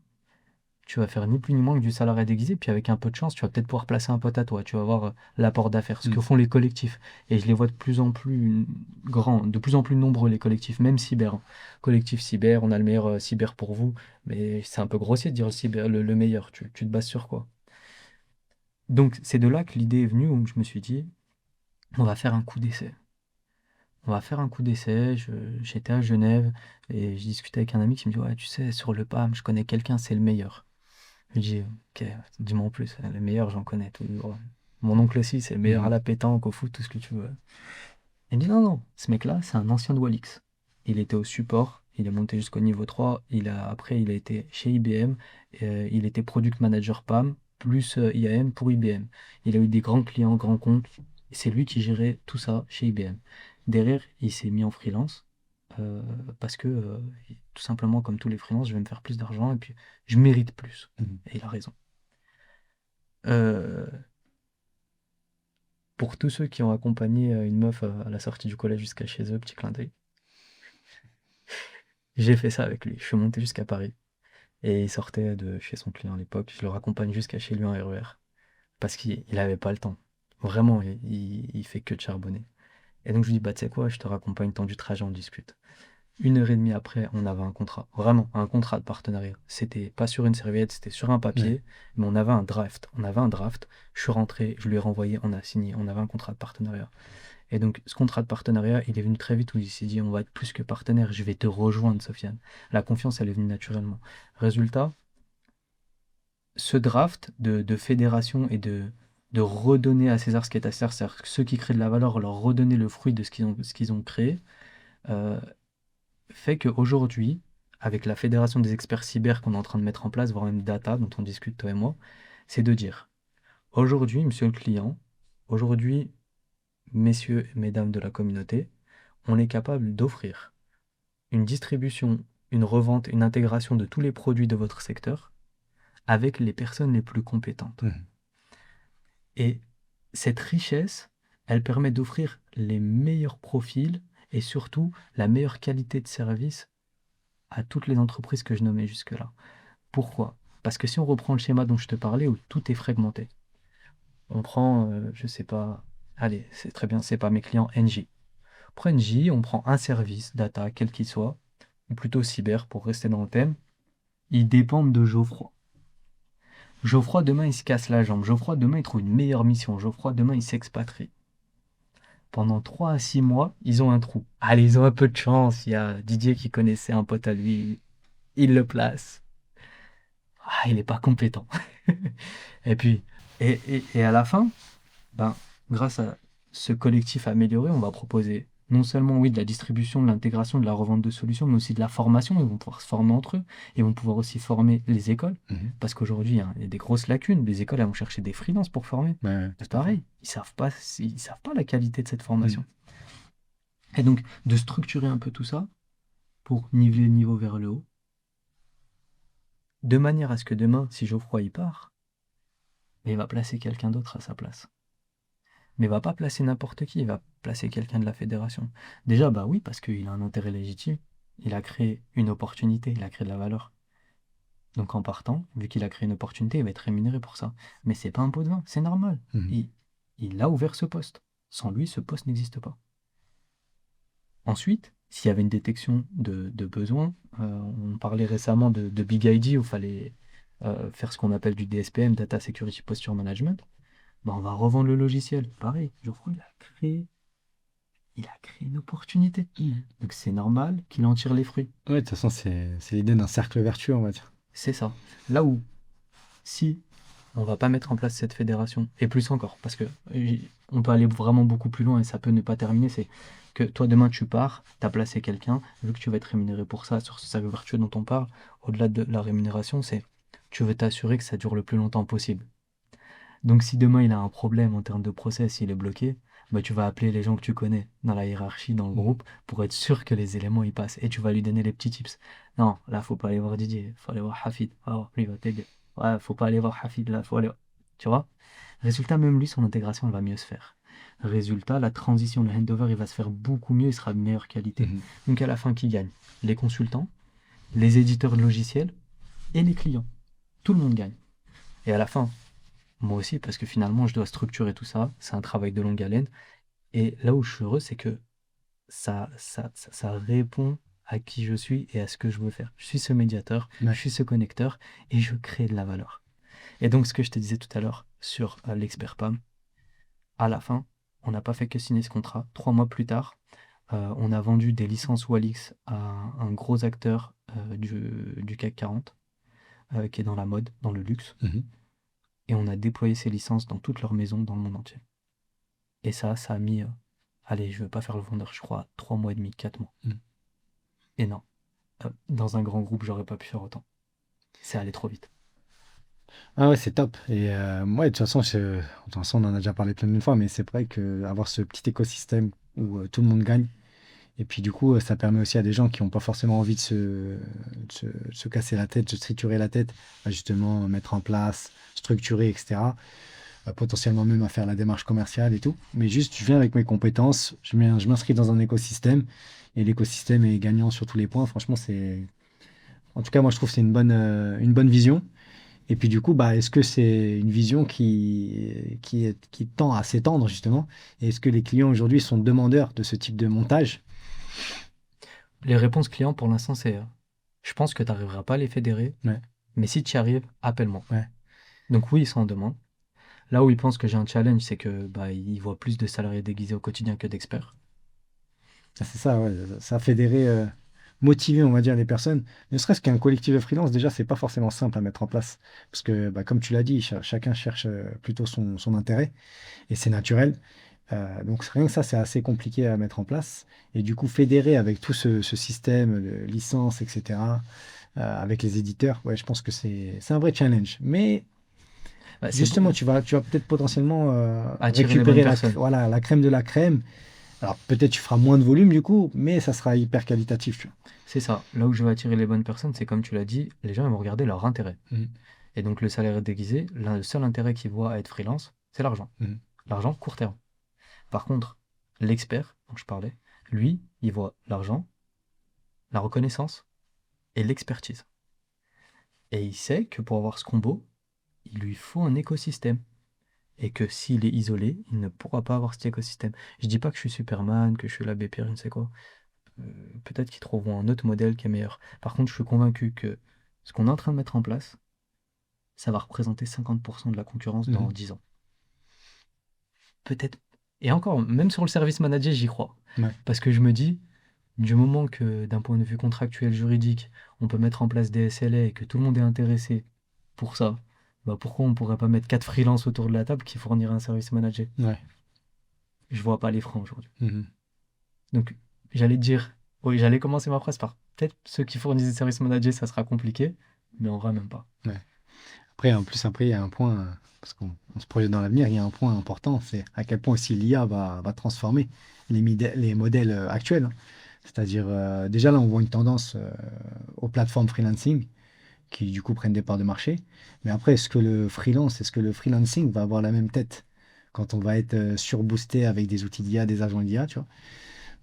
tu vas faire ni plus ni moins que du salariat déguisé, puis avec un peu de chance, tu vas peut-être pouvoir placer un pote à toi, tu vas voir l'apport d'affaires, ce que mm, font les collectifs. Et je les vois de plus en plus grands, de plus en plus nombreux, les collectifs, même cyber, hein. Collectif cyber, on a le meilleur cyber pour vous, mais c'est un peu grossier de dire le cyber, le meilleur, tu te bases sur quoi? Donc c'est de là que l'idée est venue où je me suis dit, on va faire un coup d'essai. On va faire un coup d'essai. J'étais à Genève et je discutais avec un ami qui me dit, ouais, tu sais, sur le PAM, je connais quelqu'un, c'est le meilleur. Je lui dis, ok, dis-moi en plus, le meilleur, j'en connais. Mon oncle aussi, c'est le meilleur à mhm, la pétanque, au foot, tout ce que tu veux. Il me dit, non, non, ce mec-là, c'est un ancien de Walix. Il était au support, il est monté jusqu'au niveau 3. Après, il a été chez IBM, il était product manager PAM, plus IAM pour IBM. Il a eu des grands clients, grands comptes, et c'est lui qui gérait tout ça chez IBM. Derrière, il s'est mis en freelance, euh, parce que, tout simplement, comme tous les freelances, je vais me faire plus d'argent, et puis je mérite plus. mhm. Et il a raison. Euh, pour tous ceux qui ont accompagné une meuf à la sortie du collège jusqu'à chez eux, petit clin d'œil, j'ai fait ça avec lui. Je suis monté jusqu'à Paris. Et il sortait de chez son client à l'époque. Je le raccompagne jusqu'à chez lui en RER. Parce qu'il n'avait pas le temps. Vraiment, il fait que de charbonner. Et donc je lui dis, bah tu sais quoi, je te raccompagne tant du trajet, on discute. 1 heure et demie après, on avait un contrat. Vraiment, un contrat de partenariat. C'était pas sur une serviette, c'était sur un Ouais. papier, mais on avait un draft. On avait un draft. Je suis rentré, je lui ai renvoyé, on a signé, on avait un contrat de partenariat. Et donc, ce contrat de partenariat, il est venu très vite où il s'est dit, on va être plus que partenaire, je vais te rejoindre, Sofiane. La confiance, elle est venue naturellement. Résultat, ce draft de fédération et de redonner à César ce qui est à César, c'est-à-dire que ceux qui créent de la valeur, leur redonner le fruit de ce qu'ils ont créé, euh, fait qu'aujourd'hui, avec la fédération des experts cyber qu'on est en train de mettre en place, voire même data, dont on discute toi et moi, c'est de dire, aujourd'hui, monsieur le client, aujourd'hui, messieurs et mesdames de la communauté, on est capable d'offrir une distribution, une revente, une intégration de tous les produits de votre secteur avec les personnes les plus compétentes. Mhm. Et cette richesse, elle permet d'offrir les meilleurs profils et surtout la meilleure qualité de service à toutes les entreprises que je nommais jusque-là. Pourquoi? Parce que si on reprend le schéma dont je te parlais où tout est fragmenté, on prend, je sais pas, allez, c'est très bien, c'est pas mes clients NJ. Pour NJ, on prend un service data, quel qu'il soit, ou plutôt cyber pour rester dans le thème, ils dépendent de Geoffroy. Geoffroy, demain, il se casse la jambe. Geoffroy, demain, il trouve une meilleure mission. Geoffroy, demain, il s'expatrie. Pendant 3 à 6 mois, ils ont un trou. Allez, ils ont un peu de chance. Il y a Didier qui connaissait un pote à lui. Il le place. Ah, il n'est pas compétent. Et puis, et à la fin, ben, grâce à ce collectif amélioré, on va proposer non seulement, oui, de la distribution, de l'intégration, de la revente de solutions, mais aussi de la formation. Ils vont pouvoir se former entre eux. Ils vont pouvoir aussi former les écoles. Mhm. Parce qu'aujourd'hui, il y a des grosses lacunes. Les écoles, elles vont chercher des freelances pour former. Ouais, ouais, C'est tout à fait. pareil. Ils savent pas la qualité de cette formation. Mhm. Et donc, de structurer un peu tout ça pour niveler le niveau vers le haut, de manière à ce que demain, si Geoffroy y part, mais il va placer quelqu'un d'autre à sa place. Mais il va pas placer n'importe qui, il va placer quelqu'un de la fédération. Déjà, bah oui, parce qu'il a un intérêt légitime. Il a créé une opportunité, il a créé de la valeur. Donc en partant, vu qu'il a créé une opportunité, il va être rémunéré pour ça. Mais c'est pas un pot de vin, c'est normal. Mhm. Il a ouvert ce poste. Sans lui, ce poste n'existe pas. Ensuite, s'il y avait une détection de besoin, on parlait récemment de Big ID où il fallait faire ce qu'on appelle du DSPM, Data Security Posture Management. Bah, on va revendre le logiciel. Pareil, Geoffroy, il a créé une opportunité. Donc c'est normal qu'il en tire les fruits. Ouais, de toute façon, c'est l'idée d'un cercle vertueux, on va dire. C'est ça. Là où, si on va pas mettre en place cette fédération, et plus encore, parce que on peut aller vraiment beaucoup plus loin et ça peut ne pas terminer. C'est que toi, demain, tu pars, tu as placé quelqu'un, vu que tu vas être rémunéré pour ça, sur ce cercle vertueux dont on parle, au-delà de la rémunération, c'est tu veux t'assurer que ça dure le plus longtemps possible. Donc si demain il a un problème en termes de process, il est bloqué, bah, tu vas appeler les gens que tu connais dans la hiérarchie, dans le Mhm. groupe, pour être sûr que les éléments y passent. Et tu vas lui donner les petits tips. Non, là, faut pas aller voir Didier, faut aller voir Hafid. Oh, lui, il va t'aider. Ouais, faut pas aller voir Hafid, là, faut aller. Tu vois? Résultat, même lui, son intégration, elle va mieux se faire. Résultat, la transition, le handover, il va se faire beaucoup mieux, il sera de meilleure qualité. Mhm. Donc à la fin, qui gagne? Les consultants, les éditeurs de logiciels et les clients. Tout le monde gagne. Et à la fin, moi aussi, parce que finalement, je dois structurer tout ça. C'est un travail de longue haleine. Et là où je suis heureux, c'est que ça répond à qui je suis et à ce que je veux faire. Je suis ce médiateur, je Ouais. suis ce connecteur et je crée de la valeur. Et donc, ce que je te disais tout à l'heure sur l'expert PAM, à la fin, on n'a pas fait que signer ce contrat. 3 mois plus tard, on a vendu des licences Walix à un gros acteur du CAC 40 qui est dans la mode, dans le luxe. Mhm. Et on a déployé ces licences dans toutes leurs maisons dans le monde entier. Et ça a mis, allez, je ne veux pas faire le vendeur, je crois, 3 mois et demi, 4 mois. Mhm. Et non, dans un grand groupe, j'aurais pas pu faire autant. C'est allé trop vite. Ah ouais, c'est top. Et moi, de toute façon, de toute façon, on en a déjà parlé plein de fois, mais c'est vrai qu'avoir ce petit écosystème où tout le monde gagne, et puis du coup, ça permet aussi à des gens qui n'ont pas forcément envie de se casser la tête, de se triturer la tête, à justement mettre en place, structurer, etc. Potentiellement même à faire la démarche commerciale et tout. Mais juste, je viens avec mes compétences, je m'inscris dans un écosystème, et l'écosystème est gagnant sur tous les points. Franchement, c'est... En tout cas, moi, je trouve que c'est une bonne vision. Et puis du coup, bah, est-ce que c'est une vision qui tend à s'étendre justement? Et est-ce que les clients aujourd'hui sont demandeurs de ce type de montage? Les réponses clients, pour l'instant, c'est je pense que tu n'arriveras pas à les fédérer, Ouais, mais si tu y arrives, appelle-moi. ouais. Donc oui, ils sont en demande. Là où ils pensent que j'ai un challenge, c'est que bah, ils voient plus de salariés déguisés au quotidien que d'experts. Ah, c'est ça, ouais. Ça a fédéré, motiver, on va dire, les personnes. Ne serait-ce qu'un collectif de freelance, déjà, c'est pas forcément simple à mettre en place. Parce que, bah, comme tu l'as dit, chacun cherche plutôt son intérêt. Et c'est naturel. Donc rien que ça, c'est assez compliqué à mettre en place. Et du coup, fédérer avec tout ce système de licence, etc., avec les éditeurs, ouais, je pense que c'est un vrai challenge. Mais Bah, c'est justement, tu vas peut-être potentiellement attirer les bonnes récupérer personnes. voilà, la crème de la crème. Alors peut-être tu feras moins de volume du coup, mais ça sera hyper qualitatif, tu C'est ça. Là où je vais attirer les bonnes personnes, c'est comme tu l'as dit, les gens ils vont regarder leur intérêt. vois. Mhm, Et donc le salaire déguisé, le seul intérêt qu'ils voient à être freelance, c'est l'argent. mhm, L'argent court terme. Par contre, l'expert dont je parlais, lui, il voit l'argent, la reconnaissance et l'expertise. Et il sait que pour avoir ce combo, il lui faut un écosystème. Et que s'il est isolé, il ne pourra pas avoir cet écosystème. Je dis pas que je suis Superman, que je suis l'abbé Pierre, je ne sais quoi. Peut-être qu'ils trouveront un autre modèle qui est meilleur. Par contre, je suis convaincu que ce qu'on est en train de mettre en place, ça va représenter 50% de la concurrence dans mhm. 10 ans. Peut-être. Et encore, même sur le service manager, j'y crois. Ouais. Parce que je me dis, du moment que d'un point de vue contractuel juridique, on peut mettre en place des SLA et que tout le monde est intéressé pour ça, bah pourquoi on pourrait pas mettre 4 freelances autour de la table qui fourniraient un service manager? Ouais. Je vois pas les freins aujourd'hui. Mhm. Donc, j'allais dire, oui, j'allais commencer ma phrase par peut-être ceux qui fournissent des services managers, ça sera compliqué, mais en vrai, même pas. Ouais. Après, en plus, après, il y a un point, parce qu'on se projette dans l'avenir, il y a un point important, c'est à quel point aussi l'IA va transformer les modèles actuels, hein. C'est-à-dire, déjà là, on voit une tendance aux plateformes freelancing qui, du coup, prennent des parts de marché. Mais après, est-ce que le freelancing va avoir la même tête quand on va être surboosté avec des outils d'IA, des agents d'IA, tu vois?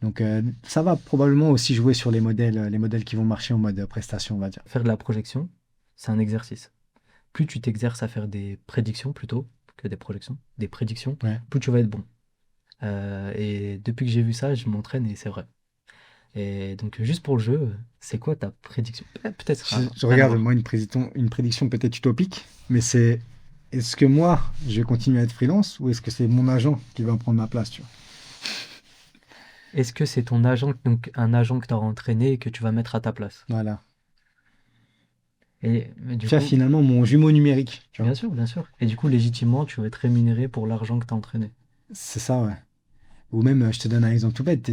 Donc, ça va probablement aussi jouer sur les modèles qui vont marcher en mode prestation, on va dire. Faire de la projection, c'est un exercice. Plus tu t'exerces à faire des prédictions plutôt que des projections, des prédictions, Ouais. plus tu vas être bon. Et depuis que j'ai vu ça, je m'entraîne et c'est vrai. Et donc, juste pour le jeu, c'est quoi ta prédiction? Peut-être rien, Je rien à regarde, voir. moi, une prédiction peut-être utopique, mais c'est est-ce que moi, je vais continuer à être freelance ou est-ce que c'est mon agent qui va prendre ma place, tu vois? Est-ce que c'est ton agent, donc un agent que tu auras entraîné et que tu vas mettre à ta place? Voilà. Et mais du Tu as coup, finalement mon jumeau numérique, tu vois? bien sûr, bien sûr. Et du coup, légitimement, tu vas être rémunéré pour l'argent que tu as entraîné. C'est ça, ouais. Ou même, je te donne un exemple tout bête.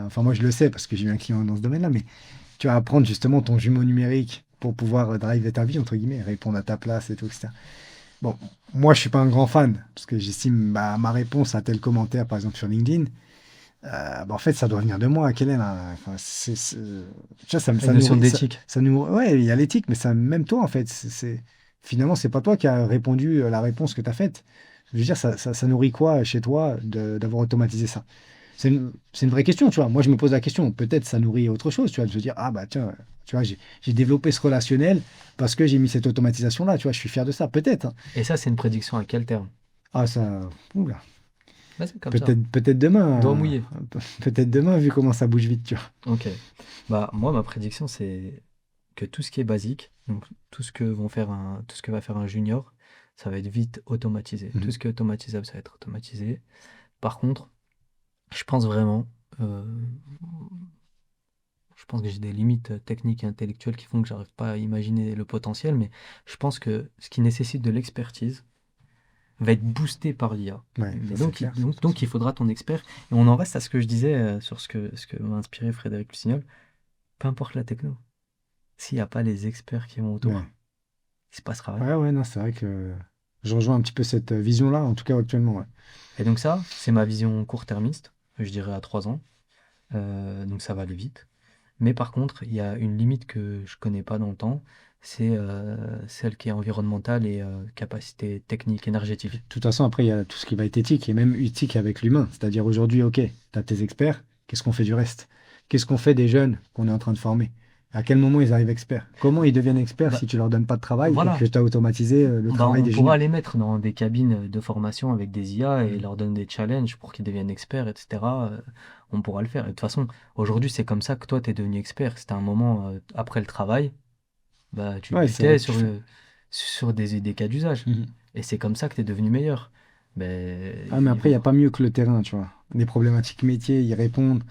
Enfin, moi, je le sais parce que j'ai eu un client dans ce domaine-là, mais tu vas apprendre justement ton jumeau numérique pour pouvoir driver ta vie, entre guillemets, répondre à ta place et tout, etc. Bon, moi, je suis pas un grand fan parce que j'estime ma réponse à tel commentaire, par exemple sur LinkedIn, en fait, ça doit venir de moi. Quelle est la... Enfin, tu vois, La notion d'éthique. ça nous... Ouais, il y a l'éthique, mais ça, même toi, en fait, finalement, c'est pas toi qui as répondu la réponse que tu as faite. Je veux dire, ça nourrit quoi chez toi d'avoir automatisé ça? C'est une vraie question, tu vois. Moi, je me pose la question. Peut-être ça nourrit autre chose, tu vois, de se dire, ah bah tiens, tu vois, j'ai développé ce relationnel parce que j'ai mis cette automatisation-là, tu vois, je suis fier de ça. Peut-être, hein. Et ça, c'est une prédiction à quel terme? Ah, ça... Oula. Bah, c'est comme ça. Peut-être demain, Doigt mouillé. peut-être demain, vu comment ça bouge vite, tu vois. Ok. Bah, moi, ma prédiction, c'est que tout ce qui est basique, donc tout ce que va faire un junior, ça va être vite automatisé. Tout Mhm. ce qui est automatisable, ça va être automatisé. Par contre, je pense vraiment, euh, je pense que j'ai des limites techniques et intellectuelles qui font que j'arrive pas à imaginer le potentiel, mais je pense que ce qui nécessite de l'expertise va être boosté par l'IA. Ouais, Mais ça c'est donc, clair. donc il faudra ton expert. Et on en reste à ce que je disais sur ce que m'a inspiré Frédéric Lucignol. Peu importe la techno, s'il n'y a pas les experts qui vont autour, Ouais. il se passera rien. Ouais, non, c'est vrai que je rejoins un petit peu cette vision-là, en tout cas actuellement, ouais. Et donc ça, c'est ma vision court-termiste, je dirais à 3 ans. Donc ça va aller vite. Mais par contre, il y a une limite que je connais pas dans le temps, c'est celle qui est environnementale et capacité technique, Puis, de énergétique. toute façon, après, il y a tout ce qui va être éthique et même éthique avec l'humain. C'est-à-dire aujourd'hui, ok, tu as tes experts, qu'est-ce qu'on fait du reste? Qu'est-ce qu'on fait des jeunes qu'on est en train de former? À quel moment ils arrivent experts? Comment ils deviennent experts Bah, si tu leur donnes pas de travail et que voilà, tu as automatisé le bah, travail on des pourra juniors? les mettre dans des cabines de formation avec des IA et Mm. leur donner des challenges pour qu'ils deviennent experts, etc. On pourra le faire. Et de toute façon, aujourd'hui, c'est comme ça que toi, tu es devenu expert. C'était un moment après le travail, bah, tu Ouais, c'est vrai butais que tu fais. sur des cas d'usage. Mhm. Et c'est comme ça que tu es devenu meilleur. Ben, Ah, mais il après, il n'y a faut... pas mieux que le terrain, tu vois. Les problématiques métiers, y répondre.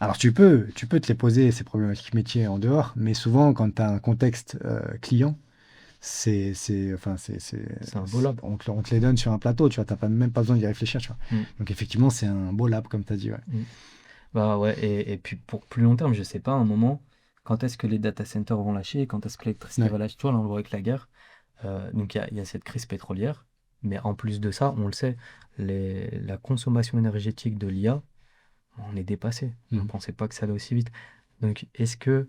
Alors tu peux te les poser, ces problématiques métiers en dehors, mais souvent quand tu as un contexte client, enfin, C'est un beau lab. on te les donne sur un plateau, tu vois, t'as pas, même pas besoin d'y réfléchir, tu vois. Mm, Donc effectivement, c'est un beau lab, comme tu as dit, ouais. mm. Bah ouais, et puis pour plus long terme, je sais pas, à un moment, quand est-ce que les data centers vont lâcher, quand est-ce que l'électricité Ouais. va lâcher, tu vois, là on le voit avec la guerre. Donc il y a cette crise pétrolière, mais en plus de ça, on le sait, la consommation énergétique de l'IA, on est dépassé. On ne Mhm. pensait pas que ça allait aussi vite. Donc est-ce que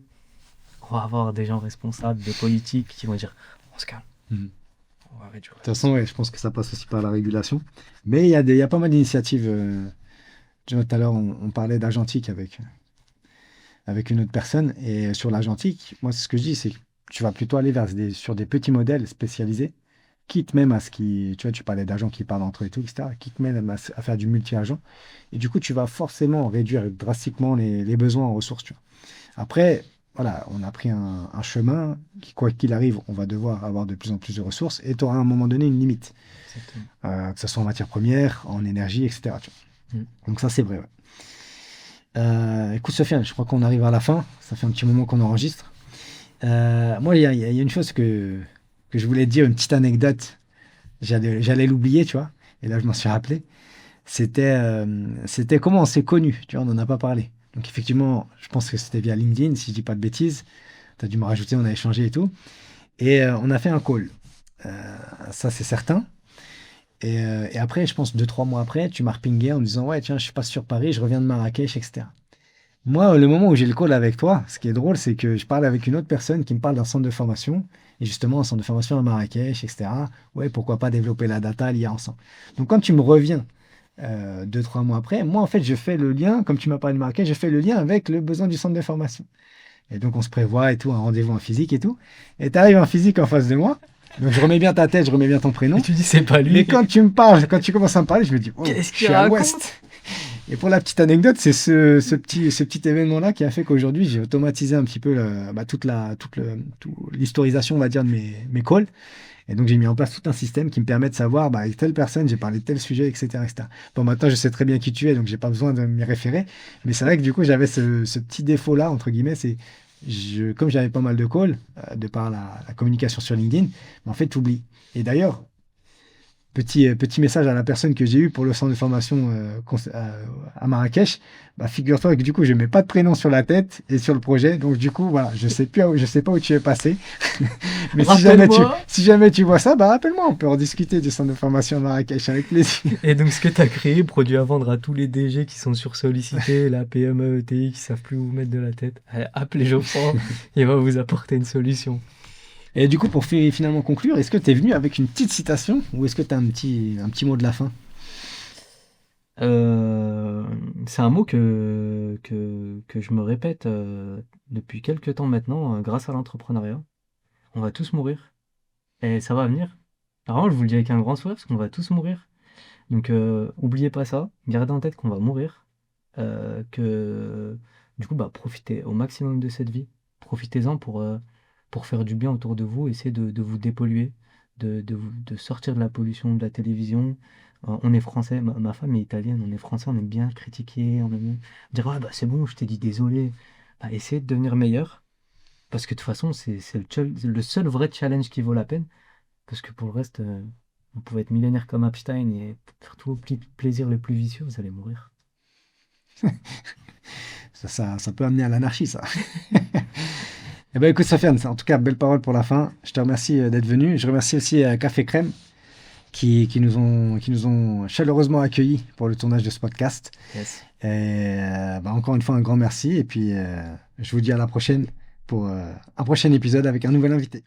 on va avoir des gens responsables, des politiques qui vont dire, on se calme, Mhm. on va réduire De la toute façon, ouais, je pense que ça passe aussi par la régulation. Mais il y a pas mal d'initiatives. Tu vois, tout à l'heure, on parlait d'argentique avec une autre personne. Et sur l'argentique, moi, c'est ce que je dis, c'est que tu vas plutôt aller sur des petits modèles spécialisés, quitte même à ce qui, tu vois, tu parlais d'agents qui parlent entre eux et tout, etc., quitte même à faire du multi-agent. Et du coup, tu vas forcément réduire drastiquement les besoins en ressources, tu vois. Après, voilà, on a pris un chemin qui, quoi qu'il arrive, on va devoir avoir de plus en plus de ressources et tu auras à un moment donné une limite, exactement. que ce soit en matière première, en énergie, etc., tu Mm. vois. Donc ça, c'est vrai, ouais. Écoute, Sofiane, je crois qu'on arrive à la fin. Ça fait un petit moment qu'on enregistre. Moi, il y a une chose que je voulais te dire, une petite anecdote. J'allais l'oublier, tu vois. Et là, je m'en suis rappelé. C'était comment on s'est connus, tu vois, on n'en a pas parlé. Donc, effectivement, je pense que c'était via LinkedIn, si je dis pas de bêtises. Tu as dû me rajouter, on a échangé et tout. Et on a fait un call. Ça, c'est certain. Et après, je pense 2, 3 mois après, tu m'as repingé en me disant, ouais, tiens, je suis pas sur Paris, je reviens de Marrakech, etc. Moi, le moment où j'ai le call avec toi, ce qui est drôle, c'est que je parle avec une autre personne qui me parle d'un centre de formation, et justement un centre de formation à Marrakech, etc. Ouais, pourquoi pas développer la data, l'IA ensemble. Donc quand tu me reviens 2, 3 mois après, moi en fait je fais le lien, comme tu m'as parlé de Marrakech, je fais le lien avec le besoin du centre de formation. Et donc on se prévoit et tout, un rendez-vous en physique et tout. Et tu arrives en physique en face de moi, donc je remets bien ta tête, je remets bien ton Et prénom. tu dis, c'est pas Mais lui. quand tu me parles, quand tu commences à me parler, je me dis, oh, Qu'est-ce je qu'il suis à raconte? l'ouest. Et pour la petite anecdote, c'est ce petit événement-là qui a fait qu'aujourd'hui, j'ai automatisé un petit peu l'historisation, on va dire, de mes calls. Et donc, j'ai mis en place tout un système qui me permet de savoir, bah, avec telle personne, j'ai parlé de tel sujet, etc., etc. Bon, maintenant, je sais très bien qui tu es, donc j'ai pas besoin de m'y référer. Mais c'est vrai que du coup, j'avais ce petit défaut-là, entre guillemets, comme j'avais pas mal de calls, de par la communication sur LinkedIn, mais en fait, tu oublies. Et d'ailleurs, Petit message à la personne que j'ai eue pour le centre de formation à Marrakech. Bah, figure-toi que du coup, je mets pas de prénom sur la tête et sur le projet. Donc, du coup, voilà, je sais pas où tu es passé. Mais Rappelle-moi. si jamais tu vois ça, bah, rappelle-moi, on peut en discuter du centre de formation à Marrakech avec plaisir. Et donc, ce que tu as créé, produit à vendre à tous les DG qui sont sursollicités, la PME, ETI, qui savent plus où vous mettre de la tête. Allez, appelez Geoffroy, il va vous apporter une solution. Et du coup, pour finalement conclure, est-ce que tu es venu avec une petite citation ou est-ce que tu as un petit mot de la fin? Euh, c'est un mot que je me répète depuis quelques temps maintenant, grâce à l'entrepreneuriat. On va tous mourir. Et ça va venir. Alors, je vous le dis avec un grand sourire, parce qu'on va tous mourir. Donc, oubliez pas ça. Gardez en tête qu'on va mourir. Que du coup, bah, profitez au maximum de cette vie. Profitez-en pour faire du bien autour de vous. Essayez de vous dépolluer, de sortir de la pollution de la télévision. On est français, ma femme est italienne, on est français, on aime bien critiquer, on aime bien dire ah, bah, c'est bon, je t'ai dit désolé. Bah, essayez de devenir meilleur. Parce que de toute façon, c'est le seul vrai challenge qui vaut la peine. Parce que pour le reste, vous pouvez être millionnaire comme Epstein et faire tous vos plaisirs les plus vicieux, vous allez mourir. Ça peut amener à l'anarchie, ça. Eh ben, écoute, Sofiane, en tout cas, belle parole pour la fin. Je te remercie d'être venu. Je remercie aussi Café Crème qui nous ont chaleureusement accueillis pour le tournage de ce podcast. Yes. Et, bah, encore une fois, un grand merci. Et puis, je vous dis à la prochaine pour un prochain épisode avec un nouvel invité.